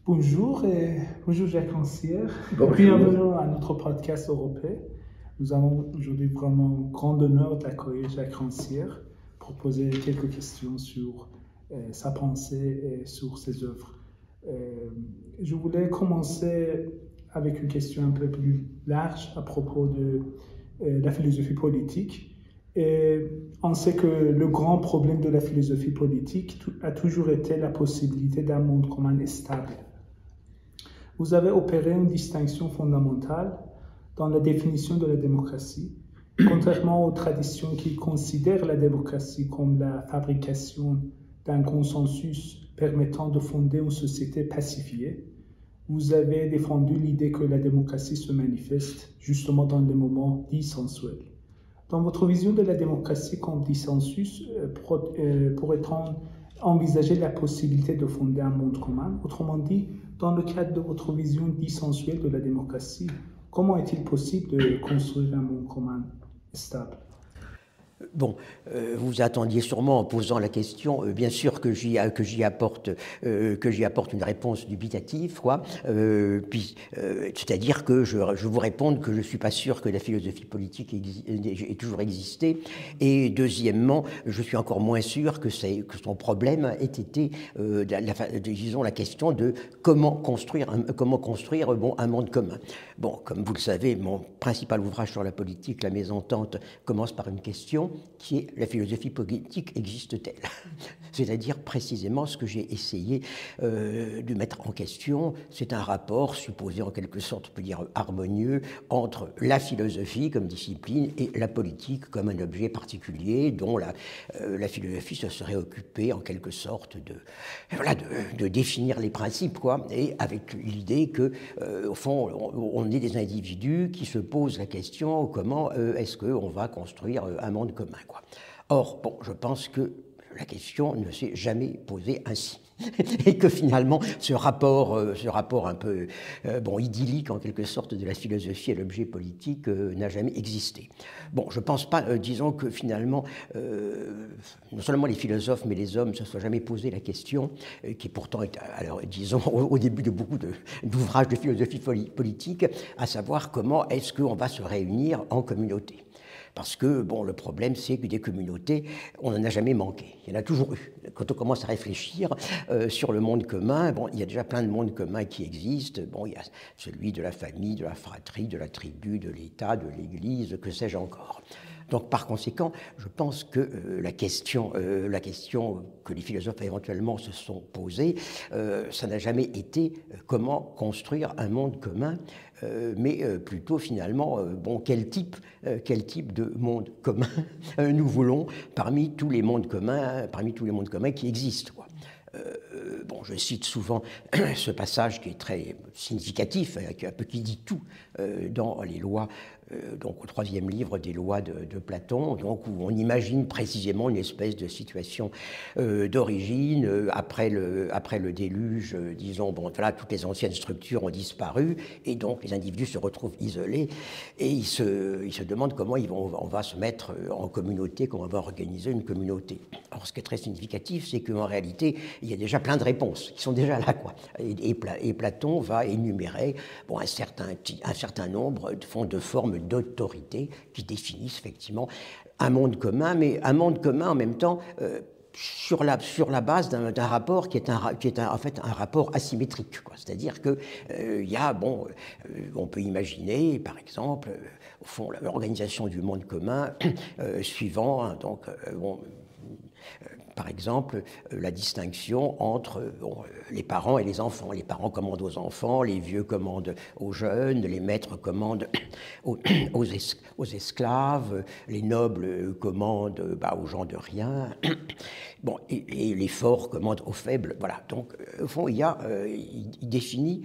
Bonjour et bonjour Jacques Rancière. Bonjour. Bienvenue à notre podcast européen. Nous avons aujourd'hui vraiment grand honneur d'accueillir Jacques Rancière pour poser quelques questions sur sa pensée et sur ses œuvres. Je voulais commencer avec une question un peu plus large à propos de la philosophie politique. Et on sait que le grand problème de la philosophie politique a toujours été la possibilité d'un monde commun et stable. Vous avez opéré une distinction fondamentale dans la définition de la démocratie. Contrairement aux traditions qui considèrent la démocratie comme la fabrication d'un consensus permettant de fonder une société pacifiée, vous avez défendu l'idée que la démocratie se manifeste justement dans les moments dissensuels. Dans votre vision de la démocratie comme dissensus, pourrait-on envisager la possibilité de fonder un monde commun? Autrement dit, dans le cadre de votre vision dissensuelle de la démocratie, comment est-il possible de construire un monde commun stable? Bon, vous attendiez sûrement en posant la question, bien sûr que j'y apporte une réponse dubitative, quoi. C'est-à-dire que je vous réponde que je suis pas sûr que la philosophie politique ait toujours existé, et deuxièmement, je suis encore moins sûr que son problème ait été, disons, la question de comment construire un monde commun. Bon, comme vous le savez, mon principal ouvrage sur la politique, La Mésentente, commence par une question qui est: la philosophie politique existe-t-elle? C'est-à-dire précisément ce que j'ai essayé de mettre en question. C'est un rapport supposé en quelque sorte, on peut dire, harmonieux entre la philosophie comme discipline et la politique comme un objet particulier dont la philosophie se serait occupée en quelque sorte de définir les principes, quoi, et avec l'idée que, au fond, on est des individus qui se posent la question: comment est-ce qu'on va construire un monde commun, quoi. Or, bon, je pense que la question ne s'est jamais posée ainsi. Et que finalement, ce rapport un peu idyllique en quelque sorte de la philosophie et l'objet politique n'a jamais existé. Bon, je ne pense pas, disons que finalement, non seulement les philosophes, mais les hommes ne se soient jamais posé la question, qui pourtant est, alors, disons, au début de beaucoup d'ouvrages de philosophie politique, à savoir comment est-ce qu'on va se réunir en communauté. Parce que, bon, le problème, c'est que des communautés, on n'en a jamais manqué. Il y en a toujours eu. Quand on commence à réfléchir sur le monde commun, bon, il y a déjà plein de mondes communs qui existent. Bon, il y a celui de la famille, de la fratrie, de la tribu, de l'État, de l'Église, que sais-je encore. Donc, par conséquent, je pense que la question que les philosophes éventuellement se sont posées, ça n'a jamais été comment construire un monde commun, mais plutôt finalement, quel type de monde commun nous voulons parmi tous les mondes communs qui existent, quoi. Je cite souvent ce passage qui est très significatif, qui dit tout dans les lois, donc au troisième livre des lois de Platon, donc où on imagine précisément une espèce de situation d'origine après le déluge, disons, voilà, toutes les anciennes structures ont disparu et donc les individus se retrouvent isolés et ils se demandent comment on va se mettre en communauté, comment on va organiser une communauté. Alors ce qui est très significatif, c'est qu'en réalité, il y a déjà plein de réponses qui sont déjà là, quoi. Et Platon va énumérer un certain nombre de formes d'autorité qui définissent effectivement un monde commun, mais un monde commun en même temps sur la base d'un rapport qui est en fait un rapport asymétrique, quoi. C'est-à-dire que y a, on peut imaginer, par exemple, au fond, l'organisation du monde commun suivant, par exemple, la distinction entre les parents et les enfants. Les parents commandent aux enfants, les vieux commandent aux jeunes, les maîtres commandent aux esclaves, les nobles commandent aux gens de rien, et les forts commandent aux faibles. Voilà. Donc, au fond, il définit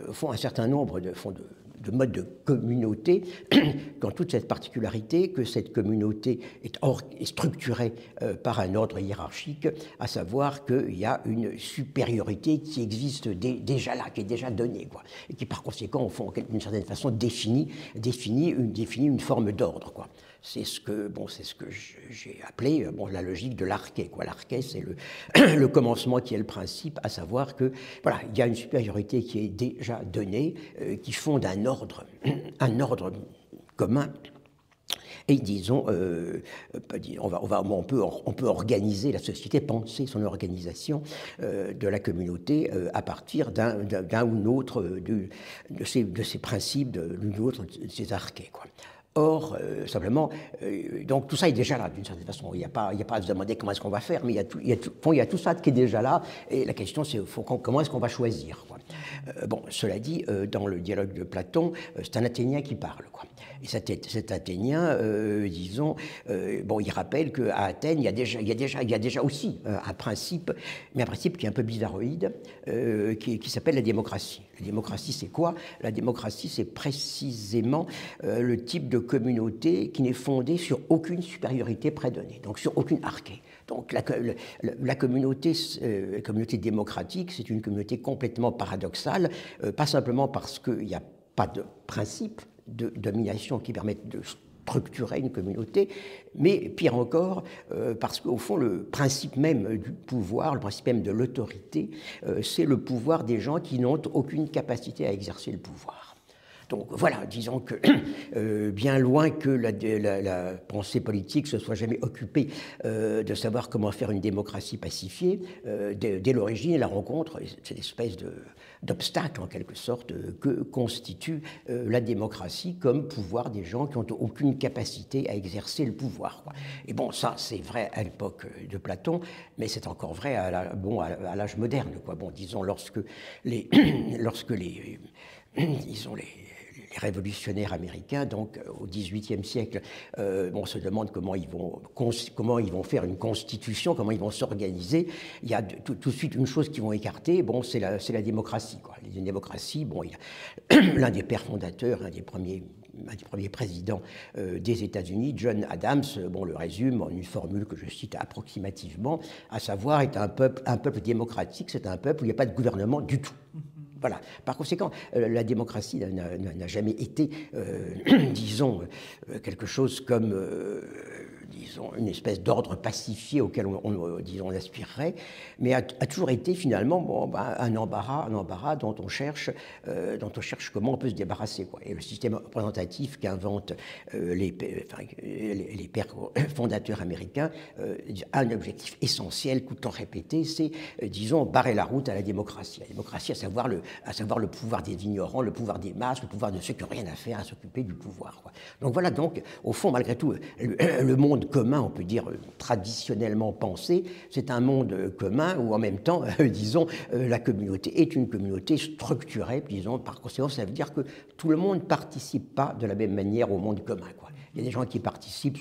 au fond un certain nombre de modes de communauté, dans toute cette particularité que cette communauté est structurée par un ordre hiérarchique, à savoir qu'il y a une supériorité qui existe déjà là, qui est déjà donnée, quoi, et qui par conséquent, au fond, d'une certaine façon, définit une forme d'ordre, quoi. C'est ce que j'ai appelé la logique de l'arché. L'arché, c'est le commencement qui est le principe, à savoir que voilà, il y a une supériorité qui est déjà donnée, qui fonde un ordre commun. Et disons, on peut organiser la société, penser son organisation de la communauté à partir d'un ou l'autre de ces principes, d'une ou l'autre de ces archets, quoi. Or, simplement, donc tout ça est déjà là, d'une certaine façon. Il n'y a pas à se demander comment est-ce qu'on va faire, mais il y a tout ça qui est déjà là, et la question c'est comment est-ce qu'on va choisir, quoi. Cela dit, dans le dialogue de Platon, c'est un Athénien qui parle, quoi. Et cet Athénien, disons, il rappelle qu'à Athènes, il y a déjà aussi un principe, mais un principe qui est un peu bizarroïde, qui s'appelle la démocratie. La démocratie, c'est quoi? La démocratie, c'est précisément le type de communauté qui n'est fondée sur aucune supériorité prédonnée, donc sur aucune arché. Donc la communauté démocratique, c'est une communauté complètement paradoxale, pas simplement parce qu'il n'y a pas de principe de domination qui permette de structurer une communauté, mais pire encore, parce qu'au fond, le principe même du pouvoir, le principe même de l'autorité, c'est le pouvoir des gens qui n'ont aucune capacité à exercer le pouvoir. Donc voilà, disons que bien loin que la pensée politique se soit jamais occupée de savoir comment faire une démocratie pacifiée, dès l'origine, la rencontre, cette espèce d'obstacle en quelque sorte que constitue la démocratie comme pouvoir des gens qui n'ont aucune capacité à exercer le pouvoir, quoi. Et ça c'est vrai à l'époque de Platon, mais c'est encore vrai à l'âge moderne, quoi. Disons lorsque les révolutionnaires américains, donc au XVIIIe siècle, se demandent comment ils vont faire une constitution, comment ils vont s'organiser. Il y a tout de suite une chose qu'ils vont écarter, c'est la démocratie, quoi. La démocratie, il y a l'un des pères fondateurs, un des premiers présidents des États-Unis, John Adams, le résume en une formule que je cite approximativement, à savoir, est un peuple démocratique, c'est un peuple où il n'y a pas de gouvernement du tout. Voilà. Par conséquent, la démocratie n'a jamais été, disons, quelque chose comme, disons, une espèce d'ordre pacifié auquel on aspirerait, mais a toujours été finalement un embarras dont on cherche comment on peut se débarrasser, quoi. Et le système représentatif qu'inventent les pères fondateurs américains a un objectif essentiel, tout le temps répété, c'est, disons, barrer la route à la démocratie. La démocratie, à savoir le pouvoir des ignorants, le pouvoir des masses, le pouvoir de ceux qui n'ont rien à faire à s'occuper du pouvoir, quoi. Donc voilà, donc, au fond, malgré tout, le monde commun, on peut dire traditionnellement pensé, c'est un monde commun où en même temps, disons, la communauté est une communauté structurée, disons, par conséquent, ça veut dire que tout le monde ne participe pas de la même manière au monde commun, quoi. Il y a des gens qui participent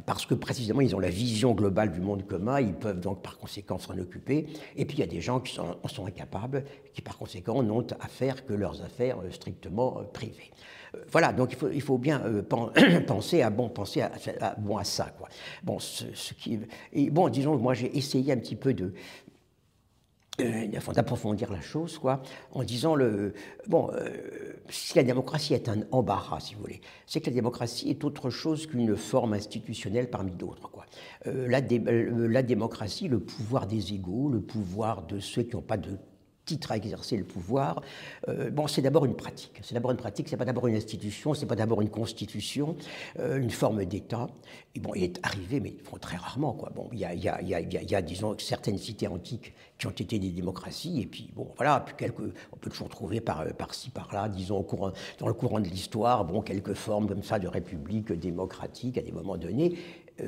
parce que précisément ils ont la vision globale du monde commun, ils peuvent donc par conséquent s'en occuper, et puis il y a des gens qui en sont incapables, qui par conséquent n'ont à faire que leurs affaires strictement privées. Voilà, donc il faut bien penser à ça, quoi. Disons, moi j'ai essayé un petit peu d'approfondir la chose, quoi, en disant si la démocratie est un embarras, si vous voulez, c'est que la démocratie est autre chose qu'une forme institutionnelle parmi d'autres, quoi. La démocratie, le pouvoir des égaux, le pouvoir de ceux qui n'ont pas de titre à exercer le pouvoir, c'est d'abord une pratique. C'est d'abord une pratique, c'est pas d'abord une institution, c'est pas d'abord une constitution, une forme d'État. Et il est arrivé, mais très rarement, quoi. Il y a, disons, certaines cités antiques qui ont été des démocraties, et puis, voilà, puis on peut toujours trouver par-ci, par-là, disons, dans le courant de l'histoire, quelques formes comme ça de république démocratique à des moments donnés.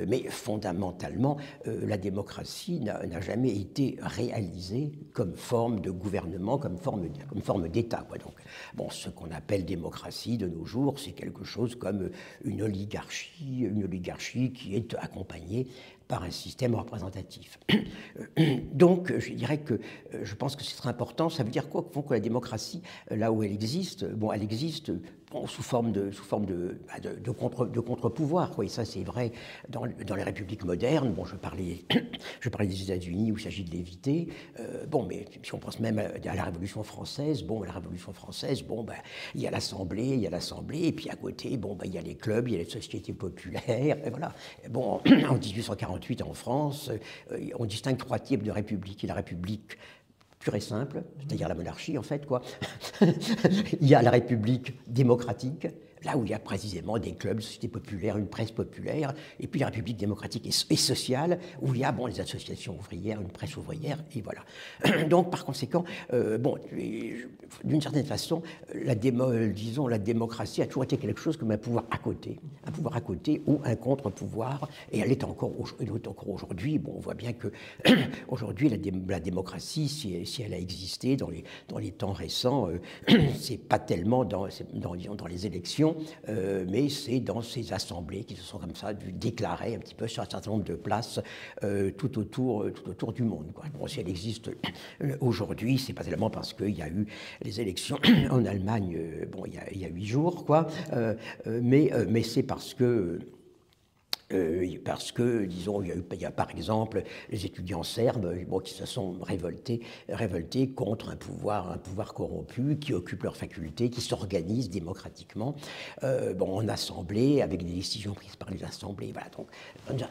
Mais fondamentalement, la démocratie n'a jamais été réalisée comme forme de gouvernement, comme forme d'État, quoi. Donc, ce qu'on appelle démocratie de nos jours, c'est quelque chose comme une oligarchie qui est accompagnée par un système représentatif. Donc, je dirais que je pense que c'est très important. Ça veut dire quoi? Que la démocratie, là où elle existe, bon, elle existe sous forme de contre-pouvoir. Et ça, c'est vrai dans les républiques modernes. Bon, je parlais des États-Unis où il s'agit de l'éviter. Bon, mais si on pense même à la Révolution française, il y a l'Assemblée, et puis à côté, il y a les clubs, il y a les sociétés populaires, et voilà. Bon, en 1848 en France, on distingue 3 types de républiques. Il y a la République pure et simple, c'est-à-dire la monarchie en fait, quoi. Il y a la République démocratique, là où il y a précisément des clubs, des sociétés populaires, une presse populaire, et puis la République démocratique et sociale, où il y a les associations ouvrières, une presse ouvrière, et voilà. Donc, par conséquent, d'une certaine façon, la démocratie a toujours été quelque chose comme un pouvoir à côté ou un contre-pouvoir, et elle est encore aujourd'hui. Bon, on voit bien que aujourd'hui, la démocratie, si elle a existé dans les temps récents, c'est pas tellement dans les élections, mais c'est dans ces assemblées qui se sont comme ça déclarées un petit peu sur un certain nombre de places tout autour du monde, quoi. Bon, si elle existe aujourd'hui, c'est pas tellement parce qu'il y a eu les élections en Allemagne, il y a 8 jours, quoi, mais c'est parce que, disons, il y a par exemple les étudiants serbes qui se sont révoltés contre un pouvoir corrompu, qui occupe leurs facultés, qui s'organise démocratiquement en assemblée, avec des décisions prises par les assemblées. Voilà. Donc,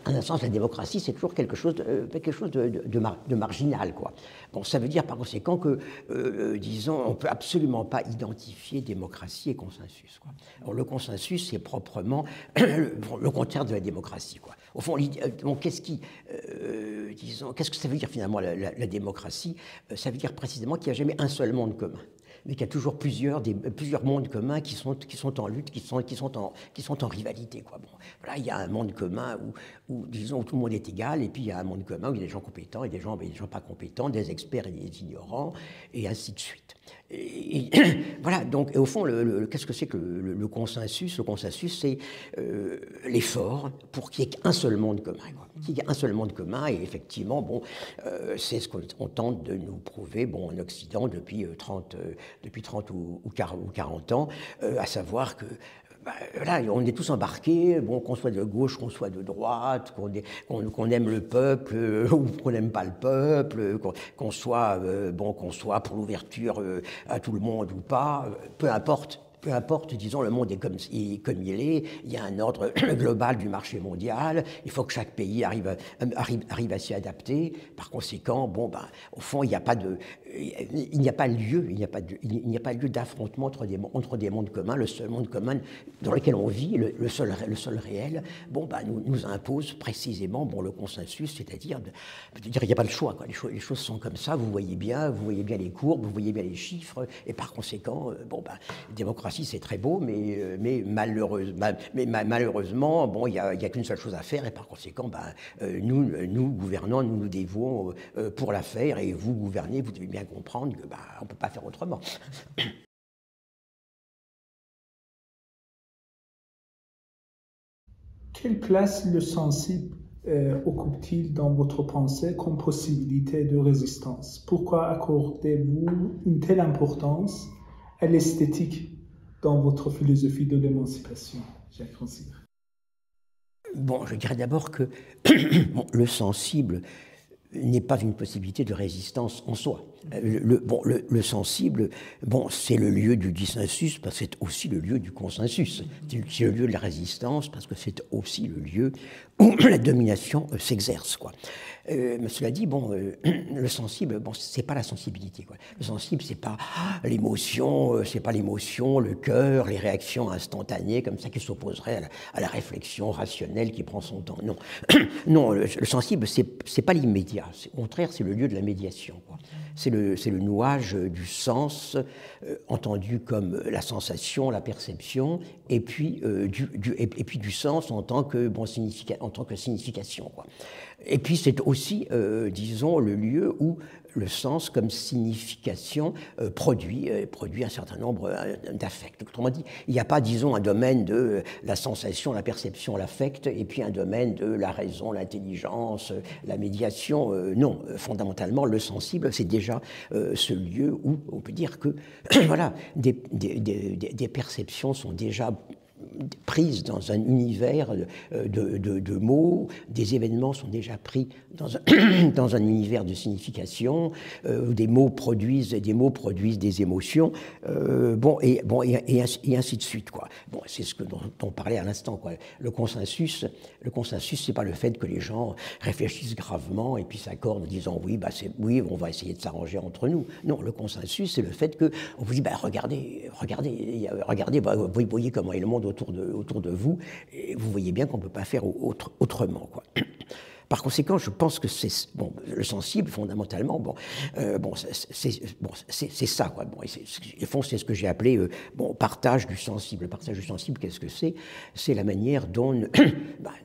en un sens, la démocratie, c'est toujours quelque chose de marginal, quoi. Bon, ça veut dire par conséquent que, disons, on ne peut absolument pas identifier démocratie et consensus, quoi. Alors, le consensus, c'est proprement le contraire de la démocratie, quoi. Au fond, qu'est-ce que ça veut dire finalement la démocratie? Ça veut dire précisément qu'il n'y a jamais un seul monde commun, mais qu'il y a toujours plusieurs mondes communs qui sont en lutte, qui sont en rivalité, quoi. Bon, voilà, il y a un monde commun où tout le monde est égal, et puis il y a un monde commun où il y a des gens compétents et des gens pas compétents, des experts et des ignorants, et ainsi de suite. Et voilà, donc, et au fond, qu'est-ce que c'est que le consensus? Le consensus, c'est l'effort pour qu'il n'y ait qu'un seul monde commun, quoi. Qu'il y ait un seul monde commun, et effectivement, c'est ce qu'on tente de nous prouver, en Occident depuis 30 ou 40 ans, à savoir que là, on est tous embarqués, qu'on soit de gauche, qu'on soit de droite, qu'on aime le peuple ou qu'on n'aime pas le peuple, qu'on soit pour l'ouverture à tout le monde ou pas, peu importe, disons, le monde est comme il est, il y a un ordre global du marché mondial, il faut que chaque pays arrive à s'y adapter. Par conséquent, au fond, il n'y a pas lieu d'affrontement entre des mondes communs. Le seul monde commun dans lequel on vit, le seul réel, nous impose précisément le consensus, c'est-à-dire il n'y a pas le choix, quoi. Les choses sont comme ça, vous voyez bien les courbes, vous voyez bien les chiffres, et par conséquent, démocratie, c'est très beau, mais malheureusement, il n'y a qu'une seule chose à faire, et par conséquent, nous, gouvernants, nous nous dévouons pour la faire, et vous, gouvernez, vous devez bien comprendre que on ne peut pas faire autrement. Quelle place le sensible occupe-t-il dans votre pensée comme possibilité de résistance? Pourquoi accordez-vous une telle importance à l'esthétique dans votre philosophie de l'émancipation, Jacques Rancière? Bon, je dirais d'abord que le sensible n'est pas une possibilité de résistance en soi. Le sensible, c'est le lieu du dissensus parce que c'est aussi le lieu du consensus. C'est le lieu de la résistance parce que c'est aussi le lieu où la domination s'exerce, quoi. Mais cela dit, le sensible, c'est pas la sensibilité, quoi. Le sensible, c'est pas l'émotion, le cœur, les réactions instantanées comme ça qui s'opposeraient à la réflexion rationnelle qui prend son temps. Non, non, le sensible, c'est pas l'immédiat. Au contraire, c'est le lieu de la médiation, quoi. C'est le nouage du sens entendu comme la sensation, la perception, et puis du sens en tant que signification, quoi. Et puis c'est aussi, disons, le lieu où le sens comme signification produit un certain nombre d'affects. Autrement dit, il n'y a pas, disons, un domaine de la sensation, la perception, l'affect, et puis un domaine de la raison, l'intelligence, la médiation. Non, fondamentalement, le sensible, c'est déjà ce lieu où on peut dire que voilà, des perceptions sont déjà prises dans un univers de mots, des événements sont déjà pris dans un univers de signification, des mots produisent des émotions, et ainsi de suite, quoi. Bon, c'est ce dont on parlait à l'instant, quoi. Le consensus, c'est pas le fait que les gens réfléchissent gravement et puis s'accordent en disant oui, on va essayer de s'arranger entre nous. Non, le consensus, c'est le fait que on vous dit regardez, vous voyez comment est le monde autour de vous, et vous voyez bien qu'on ne peut pas faire autrement, quoi. Par conséquent, je pense que c'est le sensible, fondamentalement, c'est ça, quoi. Bon, au fond, c'est ce que j'ai appelé partage du sensible. Le partage du sensible, qu'est-ce que c'est? C'est la manière dont,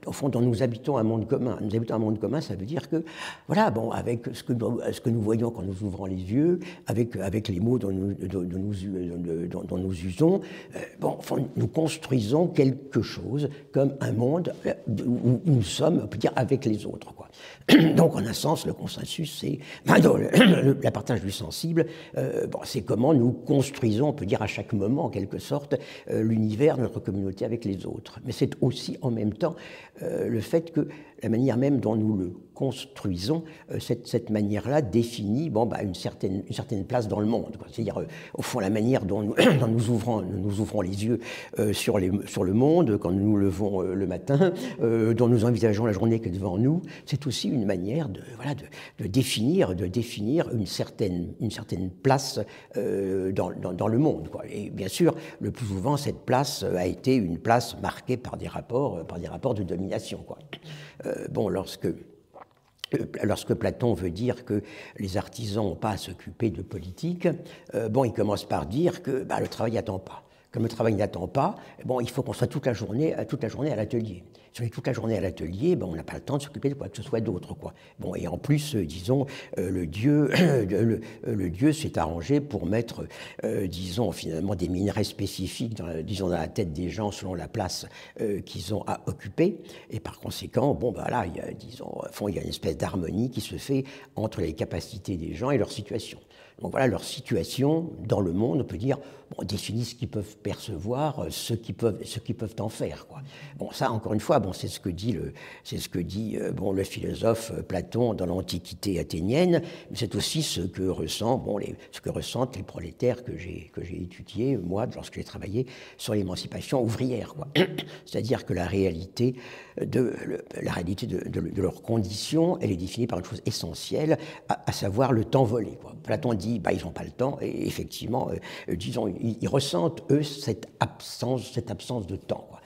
au fond, dont nous habitons un monde commun. Nous habitons un monde commun, ça veut dire que, voilà, avec ce que nous voyons quand nous ouvrons les yeux, avec les mots dont nous usons, nous construisons quelque chose comme un monde où nous sommes, on peut dire, avec les autres, quoi. Donc, en un sens, le consensus, c'est la partage du sensible, c'est comment nous construisons, on peut dire à chaque moment, en quelque sorte, l'univers de notre communauté avec les autres. Mais c'est aussi, en même temps, le fait que la manière même dont nous le construisons, cette manière-là définit une certaine place dans le monde. C'est-à-dire, au fond, la manière dont nous ouvrons les yeux sur le monde, quand nous nous levons le matin, dont nous envisageons la journée qui est devant nous, c'est aussi une manière de définir une certaine place dans le monde, quoi. Et bien sûr, le plus souvent, cette place a été une place marquée par des rapports de domination, quoi. Lorsque Platon veut dire que les artisans n'ont pas à s'occuper de politique, il commence par dire que le travail n'attend pas. Comme le travail n'attend pas, il faut qu'on soit toute la journée à l'atelier. Si on est toute la journée à l'atelier, on n'a pas le temps de s'occuper de quoi que ce soit d'autre, quoi. Et en plus, disons, le dieu s'est arrangé pour mettre, finalement, des minerais spécifiques dans la tête des gens selon la place qu'ils ont à occuper. Et par conséquent, il y a une espèce d'harmonie qui se fait entre les capacités des gens et leur situation. Donc voilà, leur situation dans le monde, on peut dire, définit ce qu'ils peuvent percevoir, ce qu'ils peuvent en faire, quoi. Ça, encore une fois, c'est ce que dit le philosophe Platon dans l'Antiquité athénienne, mais c'est aussi ce que ressentent les prolétaires que j'ai étudiés, moi, lorsque j'ai travaillé sur l'émancipation ouvrière, quoi. C'est-à-dire que la réalité de leurs conditions, elle est définie par une chose essentielle, à savoir le temps volé, quoi. Platon dit, ils n'ont pas le temps, et effectivement, ils ressentent, eux, cette absence de temps, quoi.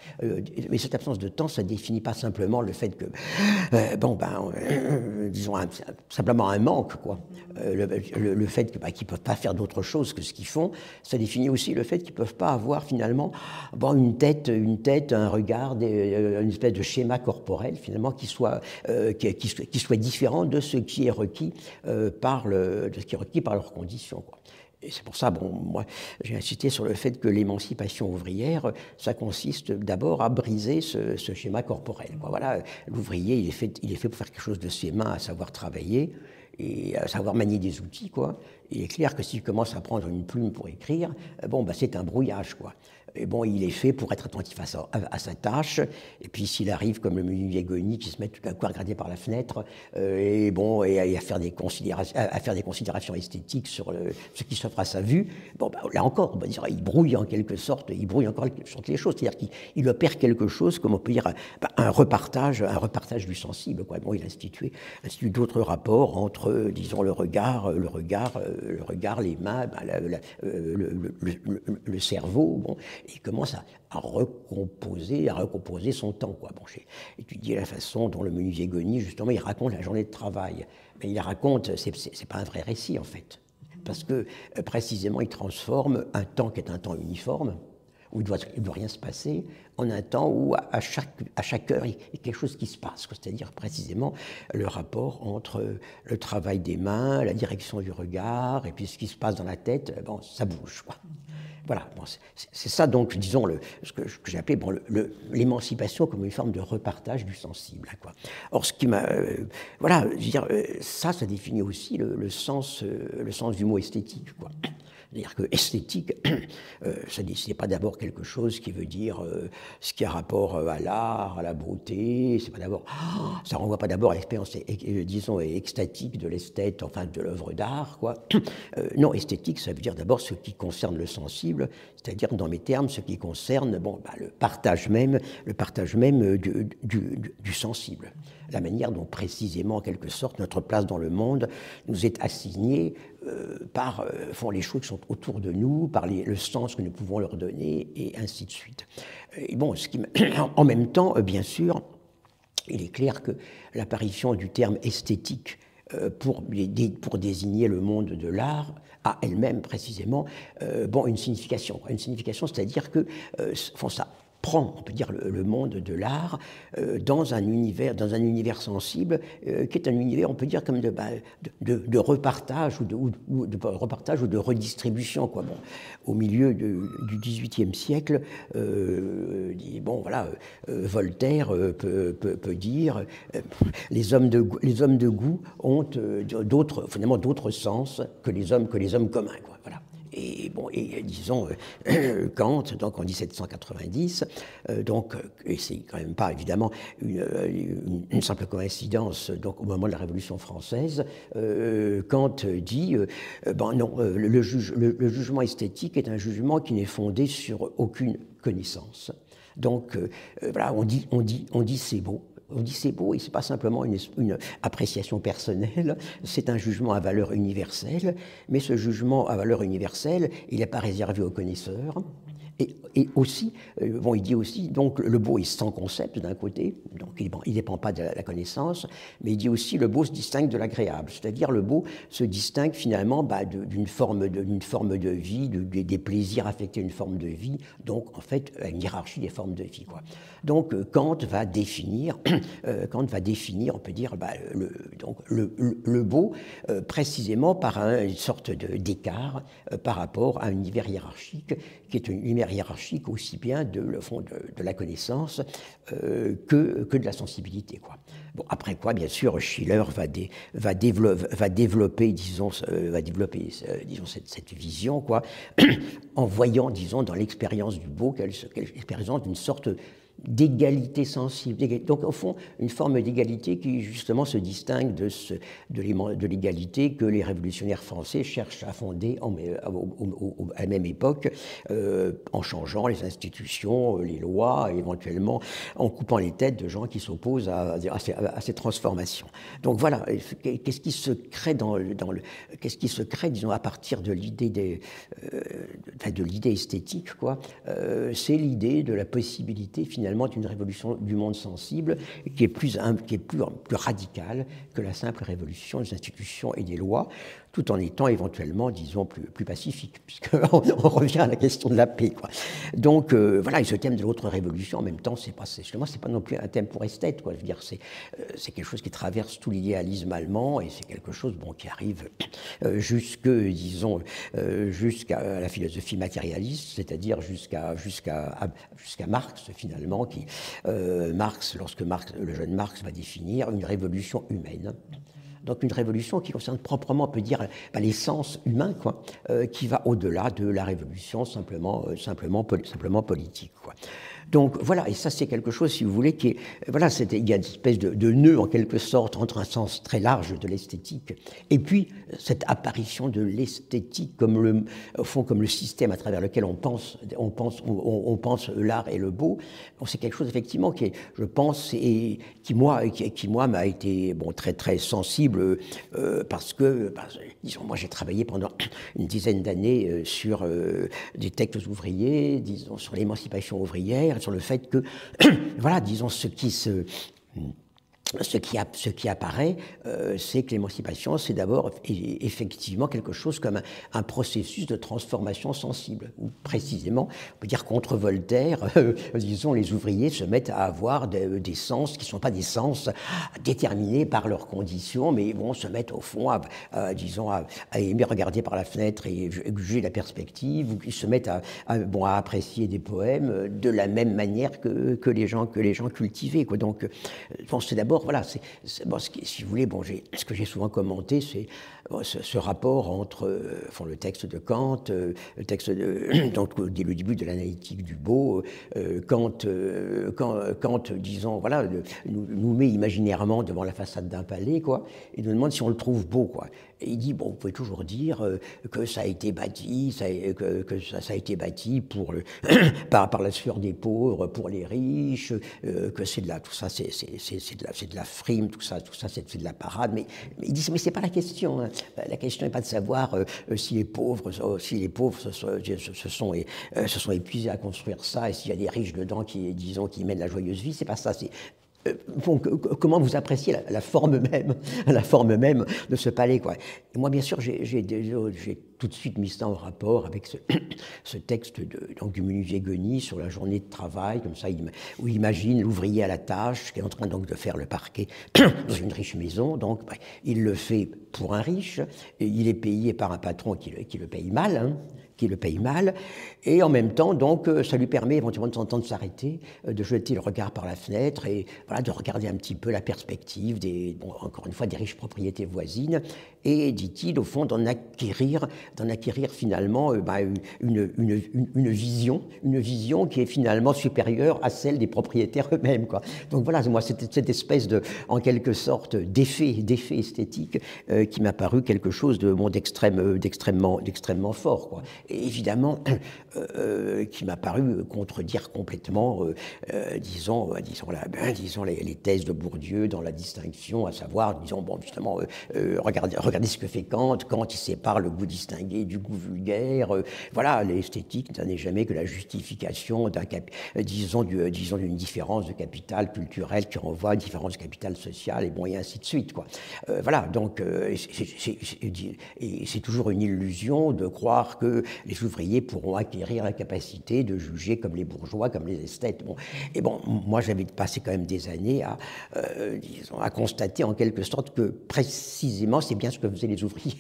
Mais cette absence de temps, ça ne définit pas simplement le fait que, simplement un manque, quoi. Le fait qu'ils ne peuvent pas faire d'autre chose que ce qu'ils font, ça définit aussi le fait qu'ils ne peuvent pas avoir finalement une tête, un regard, une espèce de schéma corporel finalement qui soit différent de ce qui est requis par leurs conditions, quoi. Et c'est pour ça, moi, j'ai insisté sur le fait que l'émancipation ouvrière, ça consiste d'abord à briser ce schéma corporel, quoi. Voilà, l'ouvrier, il est fait pour faire quelque chose de ses mains, à savoir travailler et à savoir manier des outils, quoi. Et il est clair que s'il commence à prendre une plume pour écrire, c'est un brouillage, quoi. Et il est fait pour être attentif à sa tâche. Et puis s'il arrive comme le menuisier Goni qui se met tout d'un coup à regarder par la fenêtre et à faire des considérations esthétiques sur ce qui s'offre à sa vue, là encore, on va dire, il brouille encore les choses. C'est-à-dire qu'il opère quelque chose, comme on peut dire, un repartage du sensible, quoi. Il institue d'autres rapports entre, disons, le regard, les mains, le cerveau. Il commence à recomposer son temps, quoi. J'ai étudié la façon dont le menuisier Goni, justement, il raconte la journée de travail. Mais il la raconte, c'est pas un vrai récit, en fait. Parce que, précisément, il transforme un temps qui est un temps uniforme, où il ne doit rien se passer, en un temps où à chaque heure, il y a quelque chose qui se passe, c'est-à-dire précisément le rapport entre le travail des mains, la direction du regard, et puis ce qui se passe dans la tête, bon, ça bouge, quoi. Voilà, bon, c'est ça donc, disons, ce que j'ai appelé bon, l'émancipation comme une forme de repartage du sensible. Quoi. Or, ce qui m'a... voilà, je veux dire, ça définit aussi le sens du mot esthétique, quoi. C'est-à-dire que esthétique, ça n'est pas d'abord quelque chose qui veut dire ce qui a rapport à l'art, à la beauté, c'est pas d'abord, ça renvoie pas d'abord à l'expérience, disons, extatique de l'esthète, enfin de l'œuvre d'art, quoi. Non, esthétique, ça veut dire d'abord ce qui concerne le sensible, c'est-à-dire dans mes termes, ce qui concerne bon, bah, le partage même du sensible. La manière dont précisément, en quelque sorte, notre place dans le monde nous est assignée par font les choses qui sont autour de nous, par le sens que nous pouvons leur donner, et ainsi de suite. Et bon, en même temps, bien sûr, il est clair que l'apparition du terme esthétique pour désigner le monde de l'art a elle-même précisément bon, une signification. Une signification, c'est-à-dire que ça prend, on peut dire, le monde de l'art dans un univers sensible qui est un univers, on peut dire, comme de repartage ou de redistribution, quoi. Bon, au milieu du XVIIIe siècle, bon, voilà, Voltaire peut dire les hommes de goût ont finalement d'autres sens que les hommes communs, quoi. Voilà. Et, bon, et disons, Kant, donc en 1790, et c'est quand même pas évidemment une simple coïncidence, donc au moment de la Révolution française, Kant dit, non, le jugement esthétique est un jugement qui n'est fondé sur aucune connaissance. Donc, voilà, on dit c'est beau. On dit c'est beau et ce n'est pas simplement une appréciation personnelle, c'est un jugement à valeur universelle, mais ce jugement à valeur universelle, il n'est pas réservé aux connaisseurs. Et aussi, bon, il dit aussi, donc le beau est sans concept d'un côté, donc il ne dépend pas de la connaissance, mais il dit aussi le beau se distingue de l'agréable, c'est-à-dire le beau se distingue finalement d'une forme de vie, des plaisirs affectés à une forme de vie, donc en fait à une hiérarchie des formes de vie, quoi. Donc Kant va définir, on peut dire, le beau précisément par une sorte d'écart par rapport à un univers hiérarchique, qui est un univers hiérarchique aussi bien de la connaissance que de la sensibilité, quoi. Bon, après quoi, bien sûr, Schiller va développer cette vision, quoi, en voyant, disons, dans l'expérience du beau qu'elle représente une sorte d'égalité sensible. Donc, au fond, une forme d'égalité qui, justement, se distingue de l'égalité que les révolutionnaires français cherchent à fonder à la même époque, en changeant les institutions, les lois, et éventuellement en coupant les têtes de gens qui s'opposent à ces transformations. Donc, voilà, qu'est-ce qui se crée qu'est-ce qui se crée, disons, à partir de l'idée de l'idée esthétique, quoi. C'est l'idée de la possibilité, finalement, d'une révolution du monde sensible qui est plus radicale que la simple révolution des institutions et des lois, tout en étant éventuellement, disons, plus pacifique, puisqu'on revient à la question de la paix, quoi. Donc, voilà, et ce thème de l'autre révolution, en même temps, c'est pas non plus un thème pour esthète, quoi. Je veux dire, c'est quelque chose qui traverse tout l'idéalisme allemand, et c'est quelque chose, bon, qui arrive jusqu'à la philosophie matérialiste, c'est-à-dire jusqu'à Marx, finalement, lorsque le jeune Marx va définir une révolution humaine. Donc une révolution qui concerne proprement, on peut dire, l'essence humaine, quoi, qui va au-delà de la révolution simplement politique, quoi. Donc voilà, et ça c'est quelque chose, si vous voulez, qui est, voilà, il y a une espèce de nœud en quelque sorte entre un sens très large de l'esthétique et puis cette apparition de l'esthétique comme au fond comme le système à travers lequel on pense l'art et le beau. Bon, c'est quelque chose effectivement qui est, je pense, et qui moi m'a été bon très très sensible parce que disons, moi j'ai travaillé pendant une dizaine d'années sur des textes ouvriers, disons sur l'émancipation ouvrière, sur le fait que, voilà, disons, ce qui se ce qui apparaît, c'est que l'émancipation, c'est d'abord effectivement quelque chose comme un processus de transformation sensible. Ou précisément, on peut dire contre Voltaire, disons, les ouvriers se mettent à avoir des sens qui ne sont pas des sens déterminés par leurs conditions, mais vont se mettre au fond, disons, à aimer regarder par la fenêtre et juger la perspective, ou qui se mettent à apprécier des poèmes de la même manière que les gens cultivés, quoi. Donc, c'est d'abord, voilà, si vous voulez, ce que j'ai souvent commenté, c'est ce rapport entre le texte de Kant, le texte donc, dès le début de l'analytique du beau, Kant, disons, voilà, nous met imaginairement devant la façade d'un palais, quoi, et nous demande si on le trouve beau, quoi. Et il dit, bon, vous pouvez toujours dire que ça a été bâti, ça a été bâti par la sueur des pauvres, pour les riches, que c'est de la, tout ça, c'est de la frime, tout ça, c'est de la parade. Mais il dit, mais c'est pas la question. Hein. La question n'est pas de savoir si les pauvres se sont épuisés à construire ça, et s'il y a des riches dedans qui mènent la joyeuse vie. C'est pas ça. Comment vous appréciez la forme même de ce palais, quoi. Et moi, bien sûr, j'ai tout de suite mis ça en rapport avec ce texte du menuisier Gueny sur la journée de travail, comme ça, où il imagine l'ouvrier à la tâche qui est en train donc de faire le parquet dans une riche maison. Donc, il le fait pour un riche, et il est payé par un patron qui le paye mal, hein, et en même temps, donc, ça lui permet éventuellement de temps en temps de s'arrêter, de jeter le regard par la fenêtre et voilà, de regarder un petit peu la perspective encore une fois, des riches propriétés voisines, et, dit-il, au fond, d'en acquérir finalement une vision qui est finalement supérieure à celle des propriétaires eux-mêmes, quoi. Donc voilà, moi, cette espèce en quelque sorte, d'effet esthétique qui m'a paru quelque chose d'extrêmement fort, quoi. Et évidemment, qui m'a paru contredire complètement, disons les thèses de Bourdieu dans la distinction, à savoir, disons, bon, justement, regardez ce que fait Kant. Kant, il sépare le goût distingué du goût vulgaire. Voilà, l'esthétique n'est jamais que la justification d'une différence de capital culturel qui renvoie à une différence de capital social, et ainsi de suite, quoi. Voilà, donc, c'est toujours une illusion de croire que les ouvriers pourront acquérir la capacité de juger comme les bourgeois, comme les esthètes. Moi, j'avais passé quand même des années à constater en quelque sorte que précisément c'est bien ce que faisaient les ouvriers.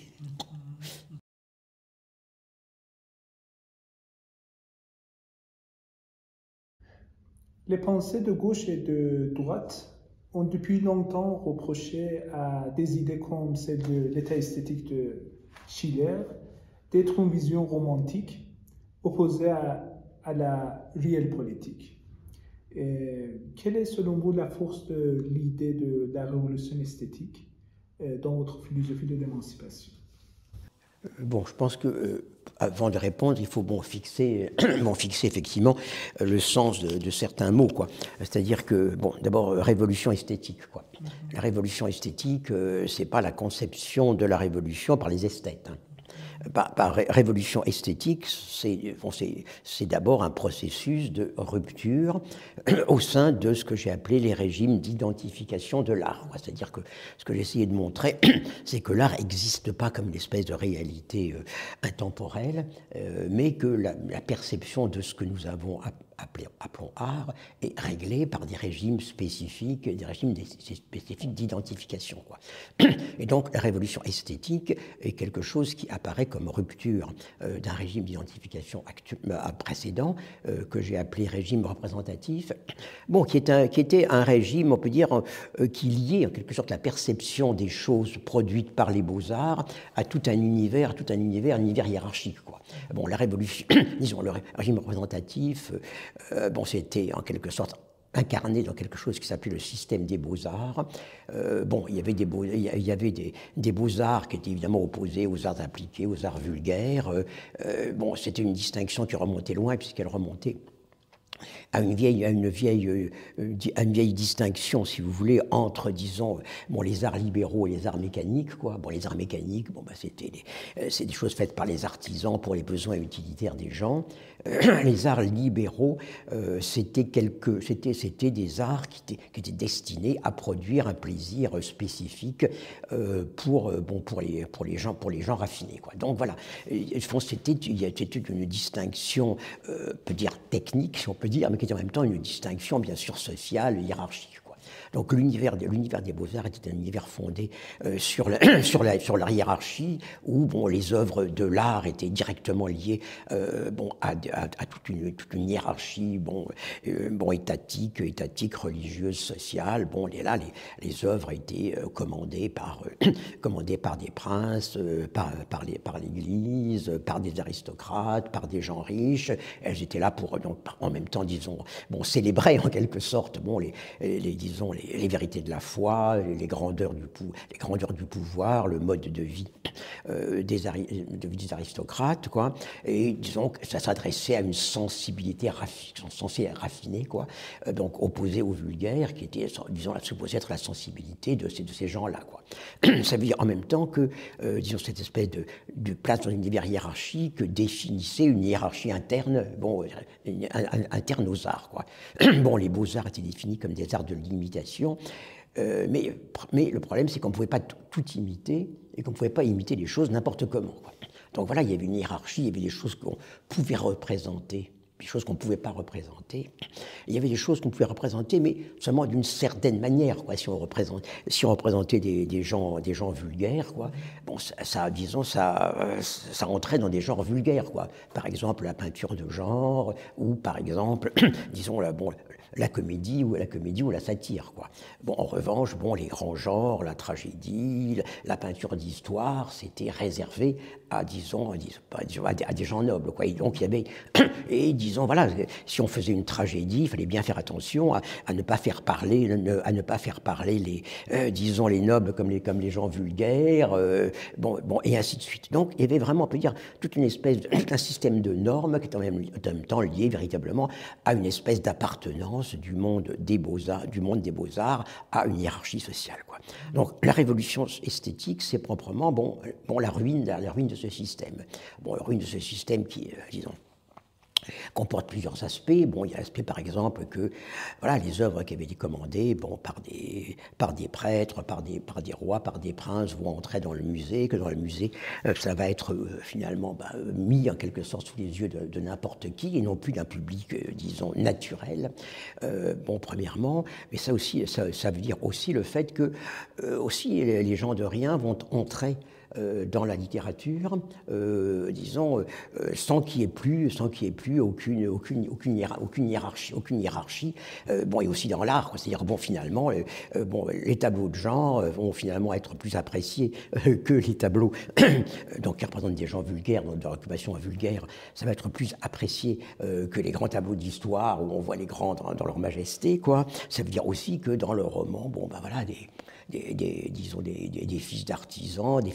Les pensées de gauche et de droite ont depuis longtemps reproché à des idées comme celle de l'état esthétique de Schiller d'être une vision romantique opposée à la réelle politique. Et quelle est selon vous la force de l'idée de la révolution esthétique dans votre philosophie de l'émancipation? Bon, je pense que avant de répondre, il faut fixer effectivement le sens de certains mots, quoi. C'est-à-dire que, d'abord, révolution esthétique, quoi. La révolution esthétique, c'est pas la conception de la révolution par les esthètes, hein. Par révolution esthétique, c'est d'abord un processus de rupture au sein de ce que j'ai appelé les régimes d'identification de l'art. C'est-à-dire que ce que j'ai essayé de montrer, c'est que l'art n'existe pas comme une espèce de réalité intemporelle, mais que la perception de ce que nous avons appelons art, est réglée par des régimes spécifiques d'identification, quoi. Et donc, la révolution esthétique est quelque chose qui apparaît comme rupture d'un régime d'identification précédent, que j'ai appelé régime représentatif, qui était un régime, on peut dire, qui liait en quelque sorte la perception des choses produites par les beaux-arts à tout un univers hiérarchique, quoi. La révolution, disons, le régime représentatif, c'était en quelque sorte incarné dans quelque chose qui s'appelait le système des beaux-arts. Il y avait des beaux-arts qui étaient évidemment opposés aux arts appliqués, aux arts vulgaires. C'était une distinction qui remontait loin, puisqu'elle remontait à une vieille distinction, si vous voulez, entre, disons, bon, les arts libéraux et les arts mécaniques, quoi. Bon, les arts mécaniques, bon, bah, c'est des choses faites par les artisans pour les besoins utilitaires des gens. Les arts libéraux, c'était des arts qui étaient destinés à produire un plaisir spécifique pour les gens raffinés, quoi. Donc voilà, il y a une distinction, peut dire technique, si on peut dire, mais qui est en même temps une distinction, bien sûr, sociale, hiérarchique, quoi. Donc l'univers des Beaux-Arts était un univers fondé sur la hiérarchie, où bon, les œuvres de l'art étaient directement liées à toute une hiérarchie étatique, religieuse, sociale. Bon, les œuvres étaient commandées par des princes, par l'Église, par des aristocrates, par des gens riches. Elles étaient là pour, donc, en même temps, disons, bon, célébrer en quelque sorte, bon, les vérités de la foi, les grandeurs du pouvoir, le mode de vie des aristocrates, quoi. Et disons que ça s'adressait à une sensibilité raffinée, quoi, donc opposée au vulgaire, qui était, disons, supposée être la sensibilité de ces gens-là, quoi. Ça veut dire en même temps que, disons, cette espèce de place dans une univers hiérarchique définissait une hiérarchie interne, bon, interne aux arts, quoi. Bon, les beaux-arts étaient définis comme des arts de l'imitation, mais le problème, c'est qu'on ne pouvait pas tout imiter et qu'on ne pouvait pas imiter les choses n'importe comment, quoi. Donc voilà, il y avait une hiérarchie, il y avait des choses qu'on pouvait représenter, des choses qu'on ne pouvait pas représenter. Il y avait des choses qu'on pouvait représenter, mais seulement d'une certaine manière, quoi. Si on représentait des gens vulgaires, quoi, bon, ça entrait dans des genres vulgaires, quoi. Par exemple, la peinture de genre, ou par exemple, disons, la comédie ou la satire, quoi. Bon, en revanche, bon, les grands genres, la tragédie, la peinture d'histoire, c'était réservé à des gens nobles, quoi. Et donc il y avait, et disons, voilà, si on faisait une tragédie, il fallait bien faire attention à ne pas faire parler les nobles comme les gens vulgaires, et ainsi de suite. Donc il y avait vraiment, on peut dire, tout un système de normes qui est en même temps lié véritablement à une espèce d'appartenance du monde des beaux-arts à une hiérarchie sociale, quoi. Donc la révolution esthétique, c'est proprement la ruine de ce système. Bon, la ruine de ce système qui, disons, comporte plusieurs aspects. Bon, il y a l'aspect, par exemple, que voilà, les œuvres qui avaient été commandées par des prêtres, par des rois, par des princes vont entrer dans le musée, que dans le musée, ça va être finalement mis en quelque sorte sous les yeux de n'importe qui et non plus d'un public, disons, naturel. Premièrement, mais ça veut dire aussi le fait que aussi les gens de rien vont entrer dans la littérature, disons, sans qu'il y ait plus aucune hiérarchie. Et aussi dans l'art, c'est-à-dire, finalement, les tableaux de genre vont finalement être plus appréciés que les tableaux donc qui représentent des gens vulgaires, dans leur occupation vulgaire, ça va être plus apprécié que les grands tableaux d'histoire où on voit les grands dans leur majesté, quoi. Ça veut dire aussi que dans le roman, des fils d'artisans, des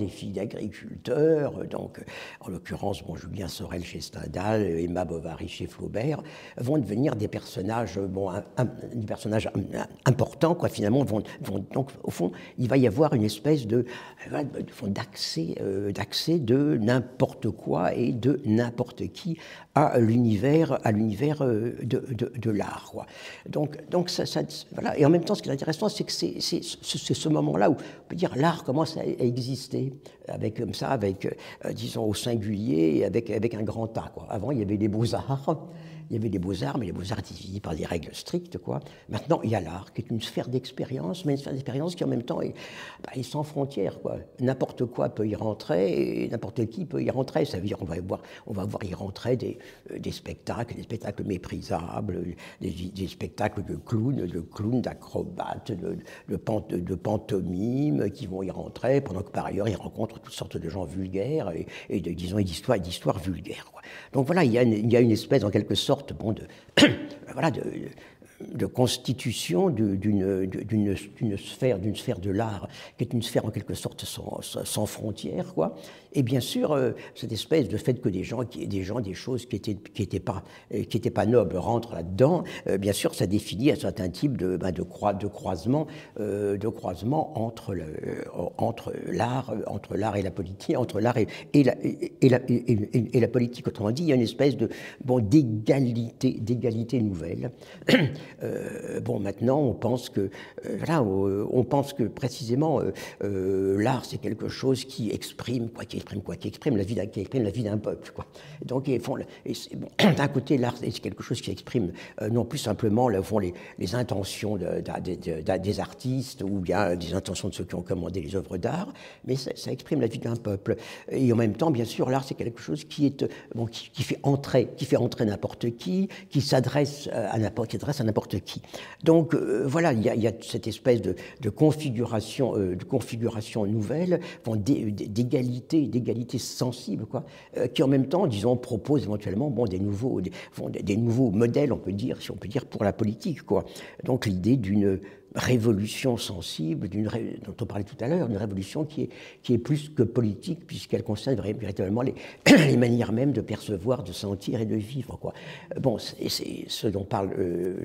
filles d'agriculteurs, donc en l'occurrence Julien Sorel chez Stendhal, Emma Bovary chez Flaubert, vont devenir des personnages, importants, quoi. Finalement, donc au fond, il va y avoir une espèce d'accès de n'importe quoi et de n'importe qui à l'univers de l'art, quoi. Donc ça, voilà. Et en même temps, ce qui est intéressant, c'est que c'est ce moment-là où on peut dire l'art commence à exister disons au singulier et avec un grand A, quoi. Avant, il y avait les beaux-arts. Il y avait les beaux-arts, mais les beaux-arts étaient définis par des règles strictes, quoi. Maintenant, il y a l'art, qui est une sphère d'expérience, mais une sphère d'expérience qui, en même temps, est sans frontières, quoi. N'importe quoi peut y rentrer, et n'importe qui peut y rentrer. Ça veut dire qu'on va voir y rentrer des spectacles méprisables, des spectacles de clowns, d'acrobates, de pantomimes qui vont y rentrer, pendant que par ailleurs, ils rencontrent toutes sortes de gens vulgaires et d'histoires vulgaires, quoi. Donc voilà, il y a une espèce, en quelque sorte, de constitution d'une sphère de l'art, qui est une sphère en quelque sorte sans frontières, quoi. Et bien sûr, cette espèce de fait que des choses qui étaient pas nobles rentrent là-dedans, bien sûr, ça définit un certain type de croisement entre l'art et la politique, entre l'art et la politique. Autrement dit, il y a une espèce d'égalité nouvelle. Maintenant, on pense que précisément l'art, c'est quelque chose qui exprime la vie d'un peuple, quoi. Donc, d'un côté, l'art, c'est quelque chose qui exprime non plus simplement les intentions des artistes ou bien des intentions de ceux qui ont commandé les œuvres d'art, mais ça exprime la vie d'un peuple. Et en même temps, bien sûr, l'art, c'est quelque chose qui fait entrer n'importe qui s'adresse à n'importe qui. Donc voilà, il y a cette espèce de configuration nouvelle, d'égalité sensible, quoi, qui en même temps, disons, propose éventuellement des nouveaux modèles, si on peut dire, pour la politique, quoi. Donc l'idée d'une révolution sensible, dont on parlait tout à l'heure, une révolution qui est plus que politique, puisqu'elle concerne véritablement les manières même de percevoir, de sentir et de vivre, quoi. C'est ce dont parle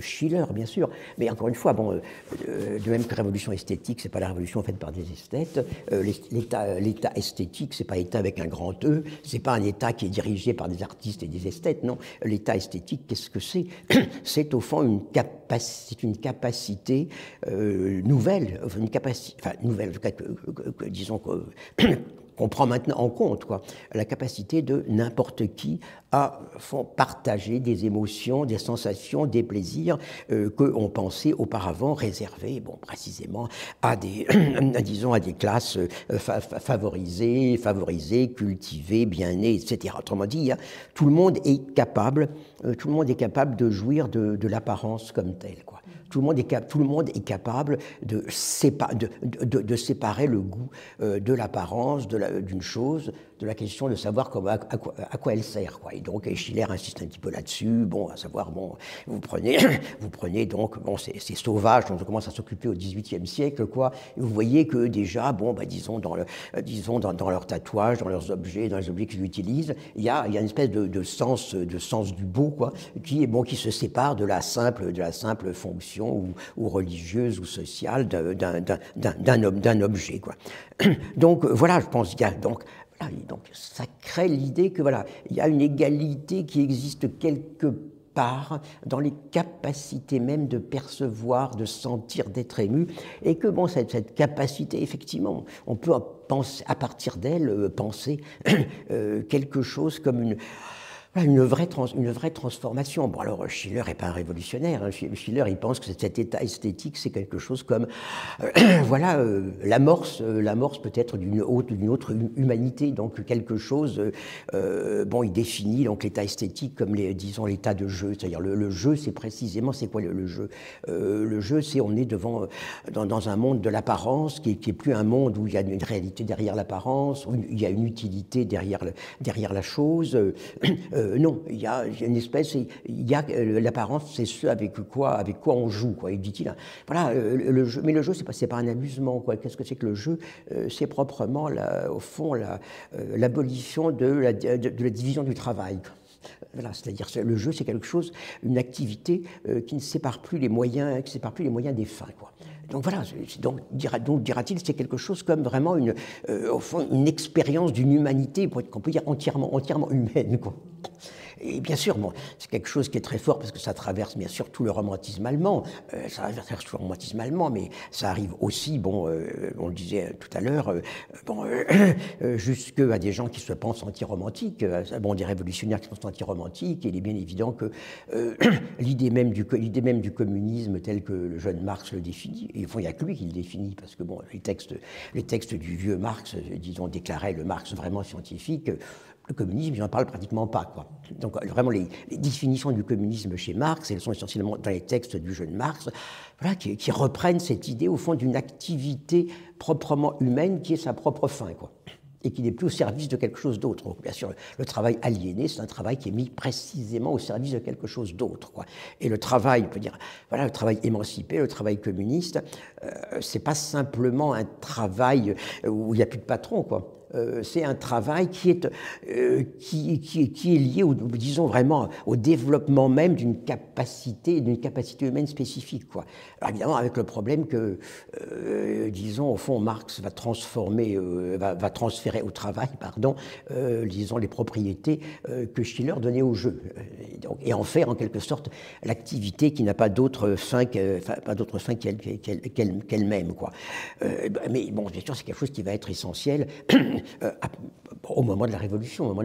Schiller, bien sûr, mais encore une fois, de même que révolution esthétique, c'est pas la révolution faite par des esthètes, l'état esthétique, c'est pas l'État avec un grand E, c'est pas un État qui est dirigé par des artistes et des esthètes, non. L'état esthétique, qu'est-ce que c'est? C'est au fond une capacité nouvelle, nouvelle, disons qu'on prend maintenant en compte, quoi, la capacité de n'importe qui à partager des émotions, des sensations, des plaisirs qu'on pensait auparavant réservés, précisément à des classes favorisées, cultivées, bien nées, etc. Autrement dit, tout le monde est capable de jouir de l'apparence comme telle, quoi. Tout le monde est capable de séparer le goût de l'apparence d'une chose, de la question de savoir à quoi elle sert, quoi. Et donc Schiller insiste un petit peu là-dessus, à savoir, vous prenez donc, c'est sauvage, dont on commence à s'occuper au XVIIIe siècle, quoi. Et vous voyez que déjà, disons dans leurs tatouages, dans leurs objets, dans les objets qu'ils utilisent, il y a une espèce de sens du beau, quoi, qui se sépare de la simple fonction ou religieuse ou sociale d'un objet, quoi. Donc voilà, je pense qu'il y a donc ça crée l'idée que il y a une égalité qui existe quelque part dans les capacités même de percevoir, de sentir, d'être ému, et que cette capacité, effectivement, on peut penser, à partir d'elle penser quelque chose comme une vraie transformation. Alors, Schiller n'est pas un révolutionnaire. Hein. Schiller, il pense que cet état esthétique, c'est quelque chose comme, l'amorce peut-être d'une autre humanité. Donc, quelque chose, il définit donc l'état esthétique comme, disons, l'état de jeu. C'est-à-dire, le jeu, c'est précisément, c'est quoi le jeu? Le jeu, c'est, on est dans un monde de l'apparence, qui est plus un monde où il y a une réalité derrière l'apparence, où il y a une utilité derrière la chose. Non, il y a une espèce, l'apparence, c'est ce avec quoi on joue, quoi. Et dit-il, voilà, le jeu, mais le jeu, c'est pas un amusement, quoi. Qu'est-ce que c'est que le jeu? C'est proprement, au fond, l'abolition de la division du travail. Voilà, c'est-à-dire le jeu, c'est quelque chose, une activité qui ne sépare plus les moyens, des fins, quoi. Donc voilà, donc dira-t-il, c'est quelque chose comme vraiment au fond, une expérience d'une humanité, qu'on peut dire entièrement humaine, quoi. Et bien sûr, c'est quelque chose qui est très fort parce que ça traverse bien sûr tout le romantisme allemand. Mais ça arrive aussi, on le disait tout à l'heure, jusque à des gens qui se pensent anti-romantiques, des révolutionnaires qui se pensent anti-romantiques. Et il est bien évident que l'idée même du communisme tel que le jeune Marx le définit, et il n'y a que lui qui le définit, parce que les textes du vieux Marx, disons, déclaraient le Marx vraiment scientifique. Le communisme, il n'en parle pratiquement pas, quoi. Donc vraiment, les définitions du communisme chez Marx, elles sont essentiellement dans les textes du jeune Marx, qui reprennent cette idée, au fond, d'une activité proprement humaine qui est sa propre fin, quoi. et qui n'est plus au service de quelque chose d'autre. Donc, bien sûr, le travail aliéné, c'est un travail qui est mis précisément au service de quelque chose d'autre, quoi. Et le travail, on peut dire, voilà, le travail émancipé, le travail communiste, c'est pas simplement un travail où il n'y a plus de patron, quoi. C'est un travail qui est lié, disons vraiment, au développement même d'une capacité humaine spécifique, quoi. Alors évidemment, avec le problème que, disons, au fond, Marx va transférer au travail, disons, les propriétés que Schiller donnait au jeu, et en faire en quelque sorte l'activité qui n'a pas d'autre fin qu'elle-même, quoi. Mais bon, bien sûr, c'est quelque chose qui va être essentiel au moment de la Révolution, mais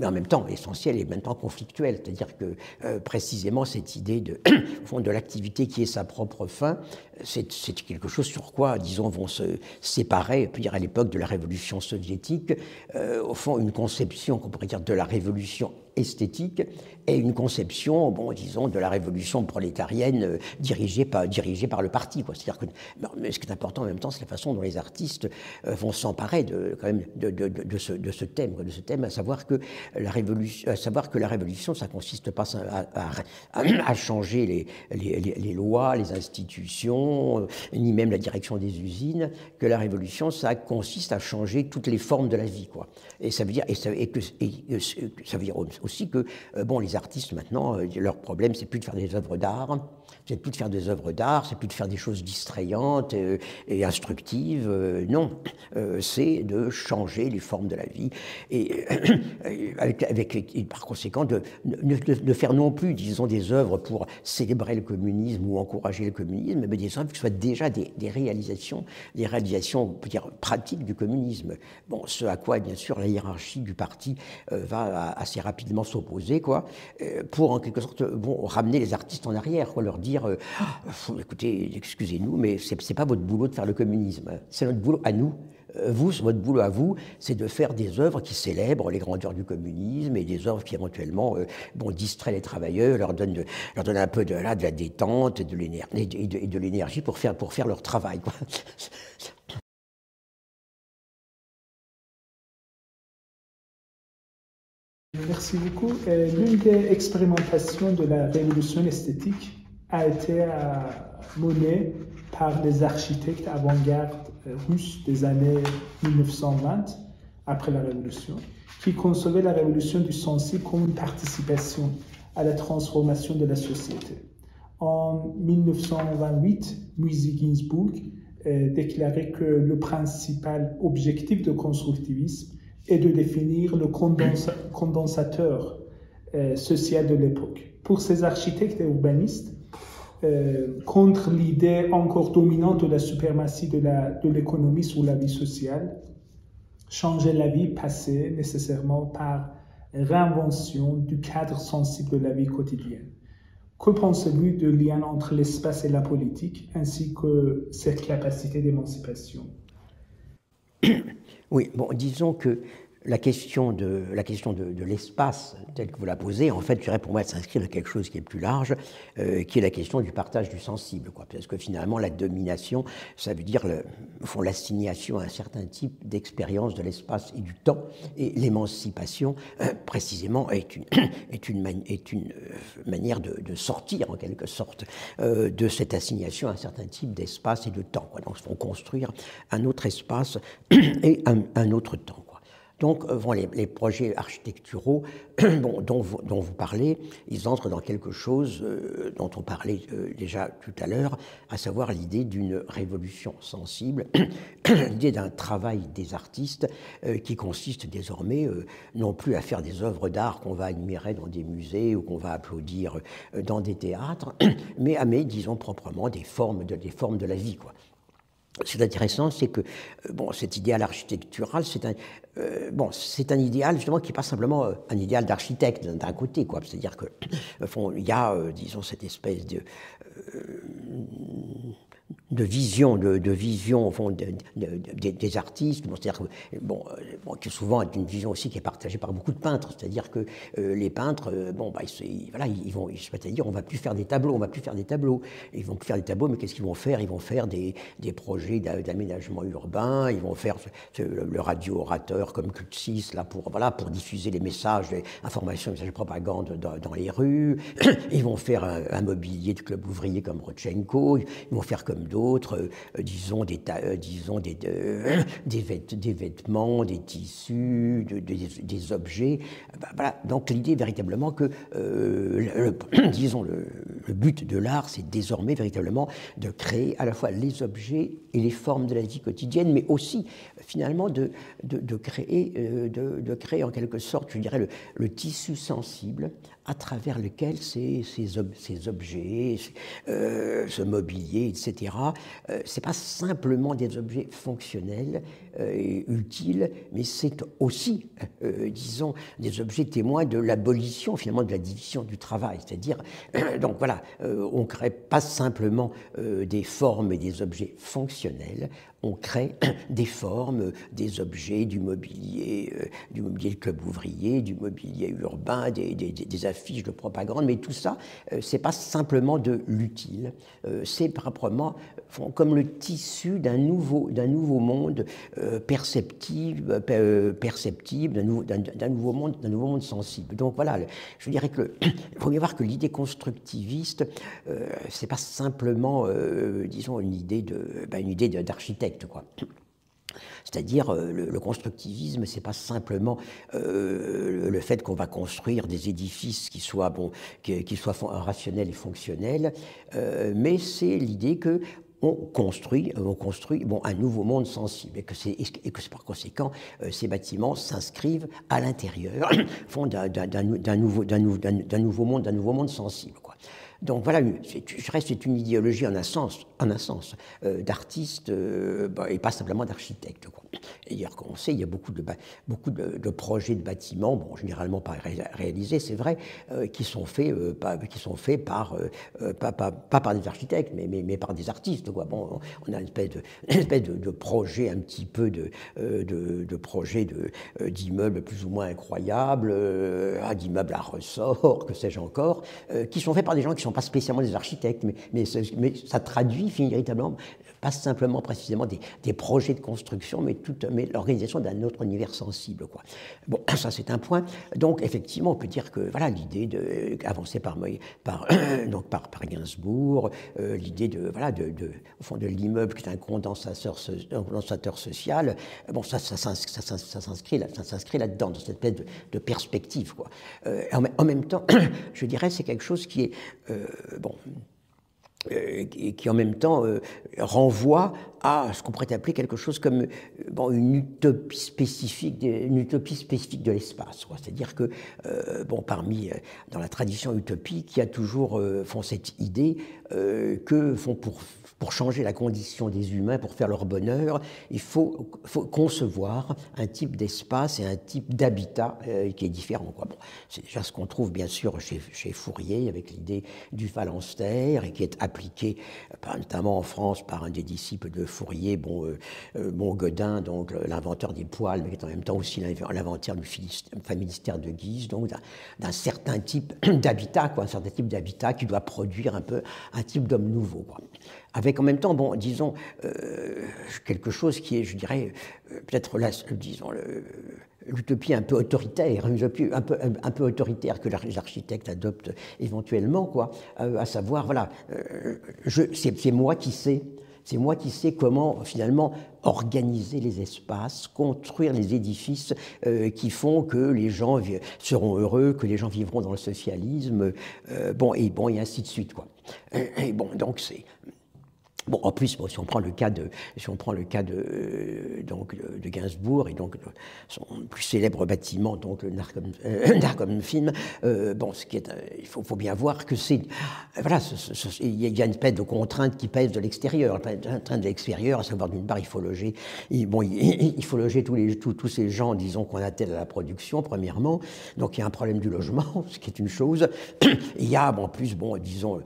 en même temps essentiel et en même temps conflictuel, c'est-à-dire que précisément cette idée au fond, de l'activité qui est sa propre fin, c'est quelque chose sur quoi, disons, vont se séparer, puis à l'époque de la Révolution soviétique, au fond, une conception qu'on pourrait dire de la Révolution esthétique et une conception, bon, disons, de la révolution prolétarienne dirigée par le parti, quoi. C'est-à-dire que, mais ce qui est important en même temps, c'est la façon dont les artistes vont s'emparer quand même de ce thème, à savoir que la révolution, ça consiste pas à changer les lois, les institutions, ni même la direction des usines, que la révolution, ça consiste à changer toutes les formes de la vie, quoi. Et ça veut dire, ça veut dire aussi que, bon, les artistes maintenant, leur problème, c'est plus de faire des œuvres d'art, c'est plus de faire des choses distrayantes et instructives, non, c'est de changer les formes de la vie, et par conséquent de faire non plus, disons, des œuvres pour célébrer le communisme ou encourager le communisme, mais des œuvres qui soient déjà des réalisations, on peut dire, pratiques du communisme. Bon, ce à quoi, bien sûr, la hiérarchie du parti va assez rapidement s'opposer, quoi, pour en quelque sorte, bon, ramener les artistes en arrière, quoi, leur dire écoutez, excusez-nous, mais c'est pas votre boulot de faire le communisme, c'est notre boulot à nous. Votre boulot à vous, c'est de faire des œuvres qui célèbrent les grandeurs du communisme et des œuvres qui éventuellement distraient les travailleurs, leur donnent un peu de la détente et de l'énergie pour faire leur travail, quoi. Merci beaucoup. L'une des expérimentations de la révolution esthétique a été menée par des architectes avant-garde russes des années 1920, après la Révolution, qui concevaient la révolution du sensible comme une participation à la transformation de la société. En 1928, Moïse Ginsburg déclarait que le principal objectif du constructivisme est de définir le condensateur social de l'époque. Pour ces architectes et urbanistes, contre l'idée encore dominante de la suprématie de l'économie sur la vie sociale, changer la vie passait nécessairement par réinvention du cadre sensible de la vie quotidienne. Que pensez-vous du lien entre l'espace et la politique, ainsi que cette capacité d'émancipation? Oui, bon, disons que la question de l'espace, telle que vous la posez, en fait, je dirais pour moi, elle s'inscrit dans quelque chose qui est plus large, qui est la question du partage du sensible, quoi. Parce que finalement, la domination, ça veut dire l'assignation à un certain type d'expérience de l'espace et du temps, et l'émancipation, précisément, est une manière de sortir, en quelque sorte, de cette assignation à un certain type d'espace et de temps, quoi. Donc, il faut construire un autre espace et un autre temps. Donc, les projets architecturaux dont vous parlez, ils entrent dans quelque chose dont on parlait déjà tout à l'heure, à savoir l'idée d'une révolution sensible, l'idée d'un travail des artistes qui consiste désormais non plus à faire des œuvres d'art qu'on va admirer dans des musées ou qu'on va applaudir dans des théâtres, mais disons proprement, des formes de la vie, quoi. Ce qui est intéressant, c'est que cet idéal architectural, c'est un idéal justement qui n'est pas simplement un idéal d'architecte d'un côté, quoi. C'est-à-dire que, il y a, disons, cette espèce vision, au fond, des artistes. Bon, c'est-à-dire que, qui souvent est une vision aussi qui est partagée par beaucoup de peintres. C'est-à-dire que les peintres, voilà, ils vont, c'est-à-dire, on va plus faire des tableaux, Ils vont plus faire des tableaux, mais qu'est-ce qu'ils vont faire? Ils vont faire des projets d'aménagement urbain. Ils vont faire le radio-orateur comme Q6 là pour diffuser les messages, les informations, les messages de propagande dans les rues. Ils vont faire un mobilier de club ouvrier comme Rodchenko. Ils vont faire comme d'autres, disons des vêtements, des tissus, des objets. Voilà. Donc l'idée véritablement que, disons, le but de l'art, c'est désormais véritablement de créer à la fois les objets et les formes de la vie quotidienne, mais aussi finalement de créer en quelque sorte, je dirais, le tissu sensible à travers lequel ces objets, ce mobilier, etc., ce n'est pas simplement des objets fonctionnels et utiles, mais c'est aussi, disons, des objets témoins de l'abolition, finalement, de la division du travail. C'est-à-dire, donc voilà, on ne crée pas simplement des formes et des objets fonctionnels, on crée des formes, des objets, du mobilier de club ouvrier, du mobilier urbain, des affiches de propagande, mais tout ça, c'est pas simplement de l'utile, c'est proprement comme le tissu d'un nouveau monde perceptible, d'un nouveau monde sensible. Donc voilà, je dirais que il faut bien voir que l'idée constructiviste, c'est pas simplement, disons, une idée d'architecte, quoi. C'est-à-dire, le constructivisme, c'est pas simplement le fait qu'on va construire des édifices qui soient rationnels et fonctionnels, mais c'est l'idée que on construit un nouveau monde sensible et que par conséquent, ces bâtiments s'inscrivent à l'intérieur d'un nouveau monde sensible, quoi. Donc voilà, c'est une idéologie en un sens d'artiste et pas simplement d'architecte, quoi. Et d'ailleurs, comme on sait, il y a beaucoup de projets de bâtiments, bon, généralement pas réalisés, c'est vrai, qui sont faits pas par des architectes, mais par des artistes, quoi. Bon, on a une espèce de projet un petit peu de projet d'immeubles plus ou moins incroyables, d'immeubles à ressort, que sais-je encore, qui sont faits par des gens qui ne sont pas spécialement des architectes, mais ça traduit véritablement, pas simplement précisément des projets de construction, mais l'organisation d'un autre univers sensible, quoi. Bon, ça c'est un point. Donc effectivement, on peut dire que voilà l'idée avancée par Gainsbourg, l'idée au fond de l'immeuble qui est un condensateur social. Bon, ça s'inscrit là-dedans, dans cette espèce de perspective, quoi. En même temps, je dirais, c'est quelque chose qui est qui en même temps renvoie à ce qu'on pourrait appeler quelque chose comme une utopie spécifique de l'espace. C'est-à-dire que dans la tradition utopique, il y a toujours cette idée que pour changer la condition des humains, pour faire leur bonheur, il faut concevoir un type d'espace et un type d'habitat qui est différent, quoi. Bon, c'est déjà ce qu'on trouve bien sûr chez Fourier avec l'idée du phalanstère et qui est appliquée notamment en France par un des disciples de Fourier, Godin, donc l'inventeur des poêles, mais qui est en même temps aussi l'inventeur du familistère de Guise, donc d'un certain type d'habitat, quoi, un certain type d'habitat qui doit produire un peu un type d'homme nouveau, quoi. Avec en même temps, disons, quelque chose qui est, je dirais, peut-être là, disons, l'utopie un peu autoritaire, une utopie un peu autoritaire que les architectes adoptent éventuellement, quoi, à savoir, voilà, c'est moi qui sais. C'est moi qui sais comment, finalement, organiser les espaces, construire les édifices qui font que les gens seront heureux, que les gens vivront dans le socialisme, et ainsi de suite, quoi. Donc c'est... Bon, en plus, si on prend le cas de Gainsbourg et donc son plus célèbre bâtiment, donc le Narkomfilm, il faut bien voir que il y a une espèce de contrainte qui pèse de l'extérieur, à savoir d'une part il faut loger tous ces gens, disons, qu'on attelle à la production premièrement, donc il y a un problème du logement, ce qui est une chose. Il y a en plus, disons,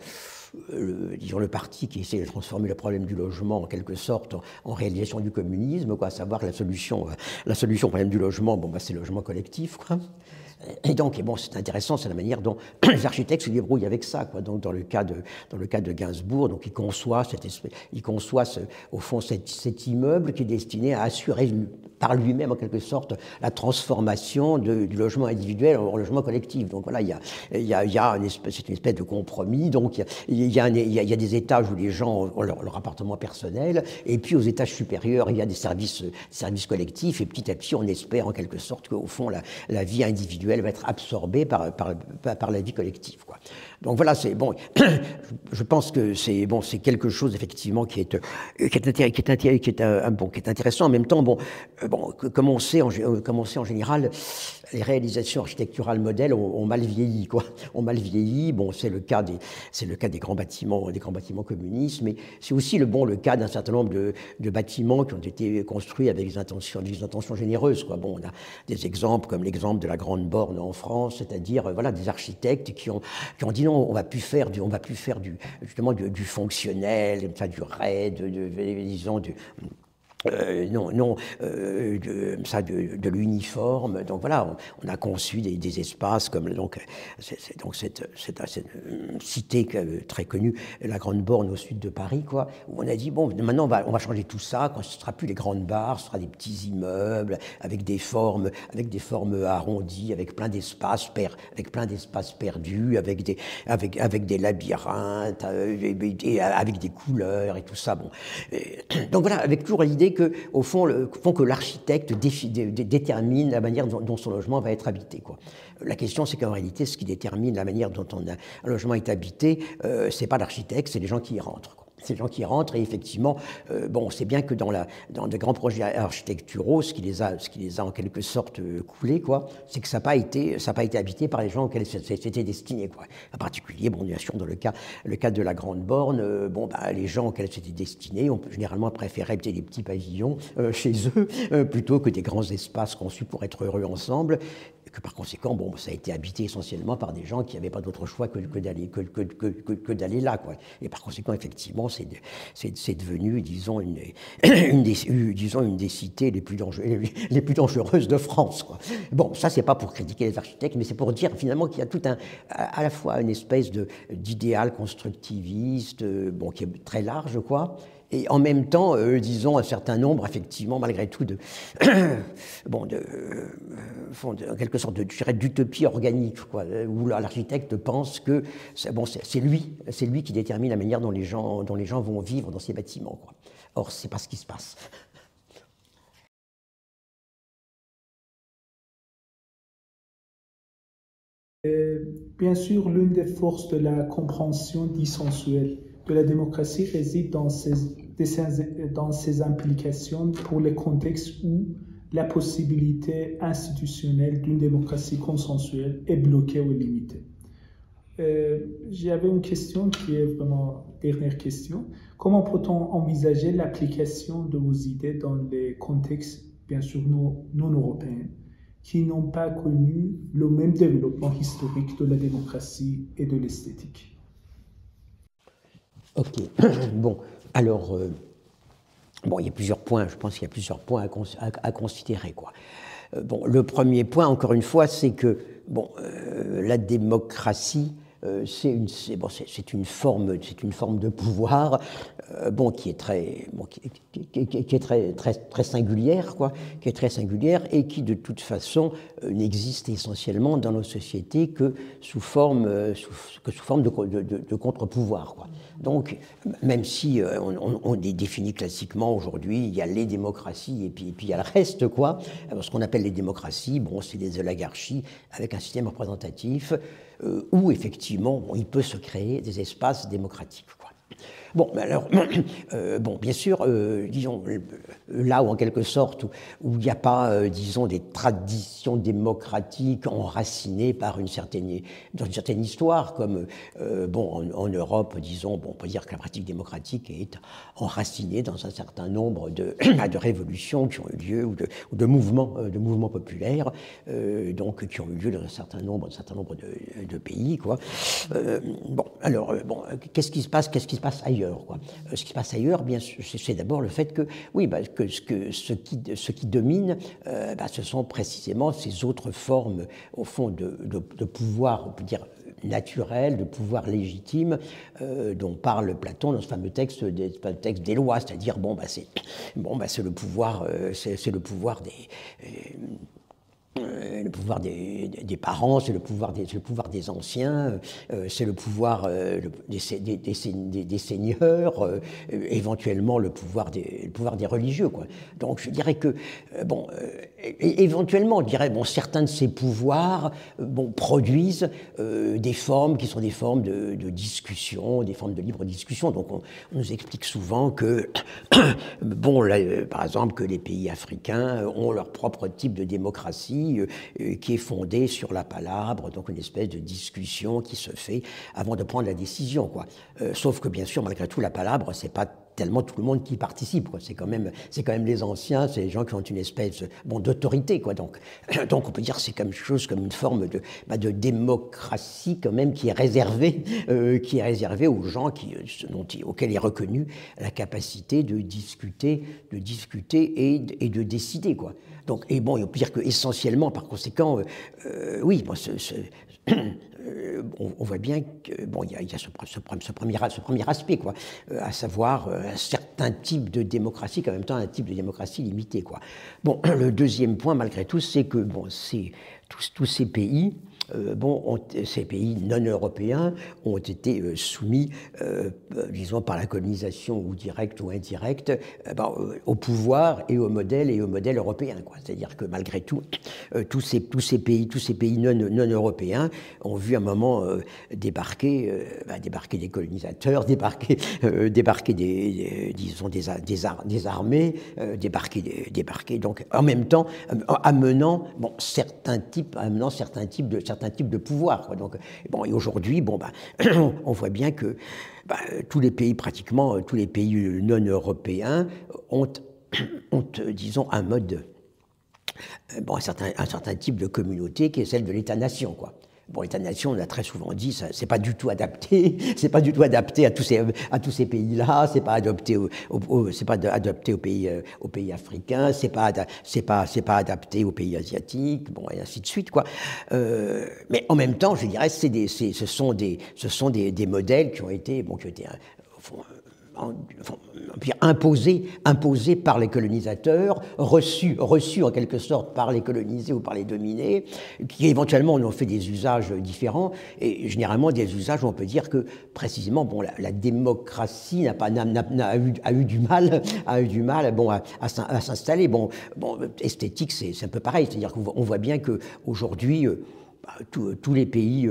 disons, le parti qui essaie de transformer le problème du logement en quelque sorte en réalisation du communisme, quoi, à savoir que la solution au problème du logement, bon, bah, c'est le logement collectif, quoi. Et donc, bon, c'est intéressant, c'est la manière dont les architectes se débrouillent avec ça, quoi. Donc, dans le cas de Gainsbourg, donc il conçoit au fond cet immeuble qui est destiné à assurer par lui-même, en quelque sorte, la transformation du logement individuel en logement collectif. Donc voilà, c'est une espèce de compromis. Donc il y a des étages où les gens ont leur appartement personnel, et puis aux étages supérieurs, il y a des services collectifs, et petit à petit, on espère en quelque sorte qu'au fond, la vie individuelle va être absorbée par la vie collective, quoi. Donc voilà, c'est bon. Je pense que c'est quelque chose effectivement qui est intéressant. En même temps, comme on sait en général, les réalisations architecturales modèles ont mal vieilli, quoi. Ont mal vieilli. Bon, c'est le cas des grands bâtiments communistes, mais c'est aussi le cas d'un certain nombre de bâtiments qui ont été construits avec des intentions généreuses, quoi. Bon, on a des exemples comme l'exemple de la Grande Borne en France, c'est-à-dire voilà, des architectes qui ont dit non, on va plus faire du fonctionnel, enfin du raid, disons de l'uniforme. Donc voilà, on a conçu des espaces comme cette cité très connue, la Grande Borne au sud de Paris, quoi, où on a dit bon, maintenant on va changer tout ça, quand ce ne sera plus les grandes barres, ce sera des petits immeubles avec des formes arrondies, avec plein d'espaces perdus, avec des labyrinthes, avec des couleurs et tout ça. Bon, donc voilà, avec toujours l'idée que, au fond, que l'architecte détermine la manière dont son logement va être habité, quoi. La question, c'est qu'en réalité, ce qui détermine la manière dont un logement est habité, c'est pas l'architecte, c'est les gens qui y rentrent, quoi. C'est les gens qui rentrent, et effectivement, on sait bien que dans de grands projets architecturaux, ce qui les a en quelque sorte coulés, quoi, c'est que ça n'a pas été habité par les gens auxquels c'était destiné, quoi. En particulier, bien sûr, dans le cas de la Grande Borne, les gens auxquels c'était destiné ont généralement préféré des petits pavillons chez eux plutôt que des grands espaces conçus pour être heureux ensemble. Que par conséquent, ça a été habité essentiellement par des gens qui n'avaient pas d'autre choix que d'aller là, quoi. Et par conséquent, effectivement, c'est devenu, disons, une des cités les plus dangereuses de France, quoi. Bon, ça, c'est pas pour critiquer les architectes, mais c'est pour dire finalement qu'il y a tout à la fois une espèce d'idéal constructiviste, qui est très large, quoi. Et en même temps, disons, un certain nombre, effectivement, malgré tout, en quelque sorte d'utopie organique, quoi, où l'architecte pense que c'est lui qui détermine la manière dont les gens vont vivre dans ces bâtiments, quoi. Or, c'est pas ce qui se passe. Bien sûr, l'une des forces de la compréhension dissensuelle de la démocratie réside dans ses implications pour les contextes où la possibilité institutionnelle d'une démocratie consensuelle est bloquée ou limitée. J'avais une question qui est vraiment dernière question. Comment peut-on envisager l'application de vos idées dans les contextes, bien sûr, non européens, qui n'ont pas connu le même développement historique de la démocratie et de l'esthétique? Ok. Bon, alors, il y a plusieurs points, je pense qu'il y a plusieurs points à considérer, quoi. Le premier point, encore une fois, c'est que la démocratie, c'est une forme de pouvoir qui est très singulière, quoi, qui est très singulière et qui de toute façon n'existe essentiellement dans nos sociétés que sous forme de contre-pouvoir, quoi. Donc, même si on les définit classiquement aujourd'hui, il y a les démocraties et puis il y a le reste, quoi. Alors, ce qu'on appelle les démocraties, c'est des oligarchies avec un système représentatif où effectivement il peut se créer des espaces démocratiques, quoi. Bon, alors, bon, bien sûr, disons, là où en quelque sorte, où il n'y a pas, disons, des traditions démocratiques enracinées par dans une certaine histoire, comme, bon, en Europe, disons, bon, on peut dire que la pratique démocratique est enracinée dans un certain nombre de révolutions qui ont eu lieu, ou de mouvements populaires, donc, qui ont eu lieu dans un certain nombre de pays, quoi. Bon, alors, bon, qu'est-ce qui se passe ailleurs, quoi. Ce qui se passe ailleurs, bien sûr, c'est d'abord le fait que, oui, bah, ce qui domine, bah, ce sont précisément ces autres formes, au fond, de pouvoir, on peut dire, naturel, de pouvoir légitime, dont parle Platon dans ce fameux texte des lois, c'est-à-dire, bon, bah, c'est le pouvoir, c'est le pouvoir des parents, c'est le pouvoir des anciens, c'est le pouvoir des seigneurs, éventuellement le pouvoir des religieux, quoi. Donc je dirais que, bon, éventuellement, je dirais, bon, certains de ces pouvoirs, bon, produisent des formes qui sont des formes de discussion, des formes de libre discussion. Donc on nous explique souvent que, bon, là, par exemple, que les pays africains ont leur propre type de démocratie, qui est fondée sur la palabre, donc une espèce de discussion qui se fait avant de prendre la décision, quoi. Sauf que bien sûr, malgré tout, la palabre, c'est pas tellement tout le monde qui y participe, quoi. C'est quand même les anciens, c'est les gens qui ont une espèce, bon, d'autorité, quoi. Donc on peut dire que c'est comme une forme de démocratie quand même qui est réservée aux gens auxquels est reconnue la capacité de discuter et de décider, quoi. Donc, et bon, on peut dire que essentiellement, par conséquent, oui, bon, on voit bien que, bon, il y a ce premier aspect, quoi, à savoir un certain type de démocratie, qu'en même temps un type de démocratie limité, quoi. Bon, le deuxième point, malgré tout, c'est que, bon, tous ces pays, bon, ces pays non européens ont été soumis, disons, par la colonisation ou directe ou indirecte, au pouvoir et au modèle européen, quoi. C'est-à-dire que malgré tout, tous ces pays non européens ont vu à un moment débarquer des colonisateurs, débarquer des armées, débarquer donc en même temps amenant certains types de pouvoir, quoi. Donc, bon, et aujourd'hui, bon, bah, on voit bien que pratiquement tous les pays non européens ont disons, un mode, bon, un certain type de communauté qui est celle de l'État-nation, quoi. Bon, l'État-nation, on l'a très souvent dit, c'est pas du tout adapté à tous ces pays-là, c'est pas adapté aux pays africains, c'est pas adapté aux pays asiatiques, bon, et ainsi de suite, quoi. Mais en même temps, je dirais, ce sont des modèles qui ont été imposés par les colonisateurs, reçus en quelque sorte par les colonisés ou par les dominés, qui éventuellement en ont fait des usages différents, et généralement des usages où on peut dire que précisément, bon, la démocratie a eu du mal bon, à s'installer. Bon, esthétique, c'est un peu pareil, c'est-à-dire qu'on voit bien qu'aujourd'hui, tous les pays,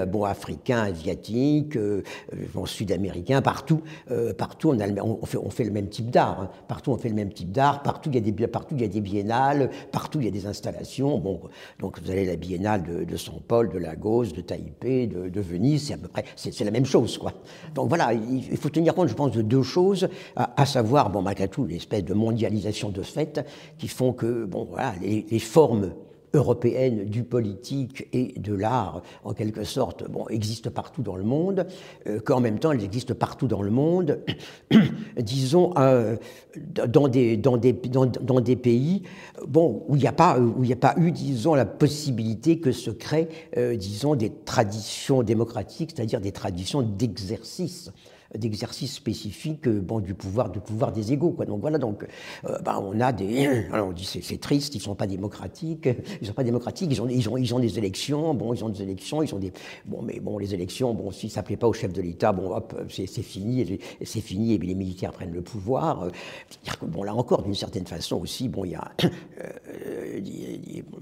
bon, africains, asiatiques, bon, sud-américains, partout, on fait le même type d'art. Hein. Partout, on fait le même type d'art. Partout, il y a des biennales. Partout, il y a des installations. Bon, donc vous avez la biennale de Saint-Paul, de Lagos, de Taipei, de Venise. C'est à peu près, c'est la même chose, quoi. Donc voilà, il faut tenir compte, je pense, de deux choses, à savoir, bon, malgré tout, l'espèce de mondialisation de fait, qui font que, bon, voilà, les formes européenne du politique et de l'art, en quelque sorte, bon, existent partout dans le monde, qu'en même temps, elles existent partout dans le monde, disons, dans des pays, bon, où il n'y a pas eu, disons, la possibilité que se créent, disons, des traditions démocratiques, c'est-à-dire des traditions d'exercice spécifiques, bon, du pouvoir des égaux, quoi. Donc voilà, donc on a alors on dit c'est triste, ils sont pas démocratiques, ils ont des élections, bon, mais bon, les élections, bon, si ça plaît pas au chef de l'État, bon, hop, c'est fini, et puis les militaires prennent le pouvoir. C'est-à-dire que, bon, là encore, d'une certaine façon aussi, bon, il y a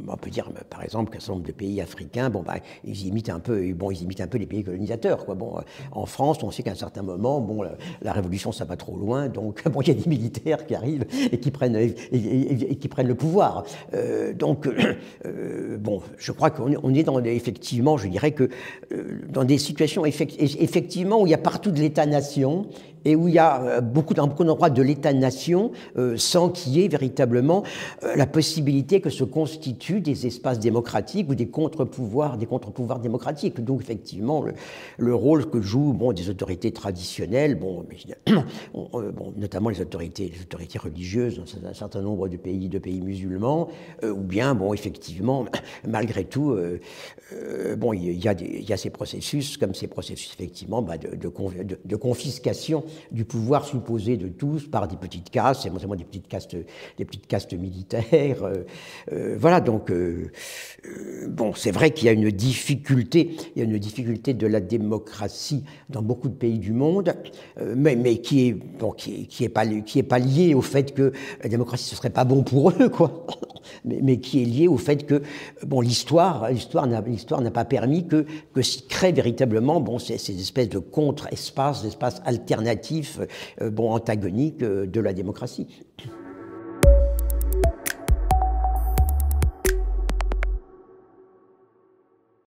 on peut dire, par exemple, qu'un certain nombre de pays africains, bon, bah, ils imitent un peu les pays colonisateurs, quoi. Bon, en France, on sait qu'à un certain moment, bon, la révolution, ça va trop loin, donc bon, il y a des militaires qui arrivent et qui prennent le pouvoir. Bon, je crois qu'on est dans effectivement, je dirais que dans des situations effectivement où il y a partout de l'État-nation et où il y a dans beaucoup d'endroits de l'État-nation sans qu'il y ait véritablement la possibilité que se constituent des espaces démocratiques ou des contre-pouvoirs démocratiques. Donc effectivement, le rôle que jouent des autorités traditionnelles, notamment les autorités religieuses dans un certain nombre de pays musulmans, ou bien effectivement, malgré tout, il y a ces processus, comme ces processus effectivement de confiscation du pouvoir supposé de tous par des petites castes, essentiellement des petites castes militaires. Voilà, donc c'est vrai qu'il y a une difficulté de la démocratie dans beaucoup de pays du monde, mais qui est pas liée au fait que la démocratie ce serait pas bon pour eux, quoi. Mais qui est liée au fait que l'histoire n'a pas permis que s'y créent véritablement ces espèces de contre-espaces, d'espaces alternatifs, antagoniques de la démocratie.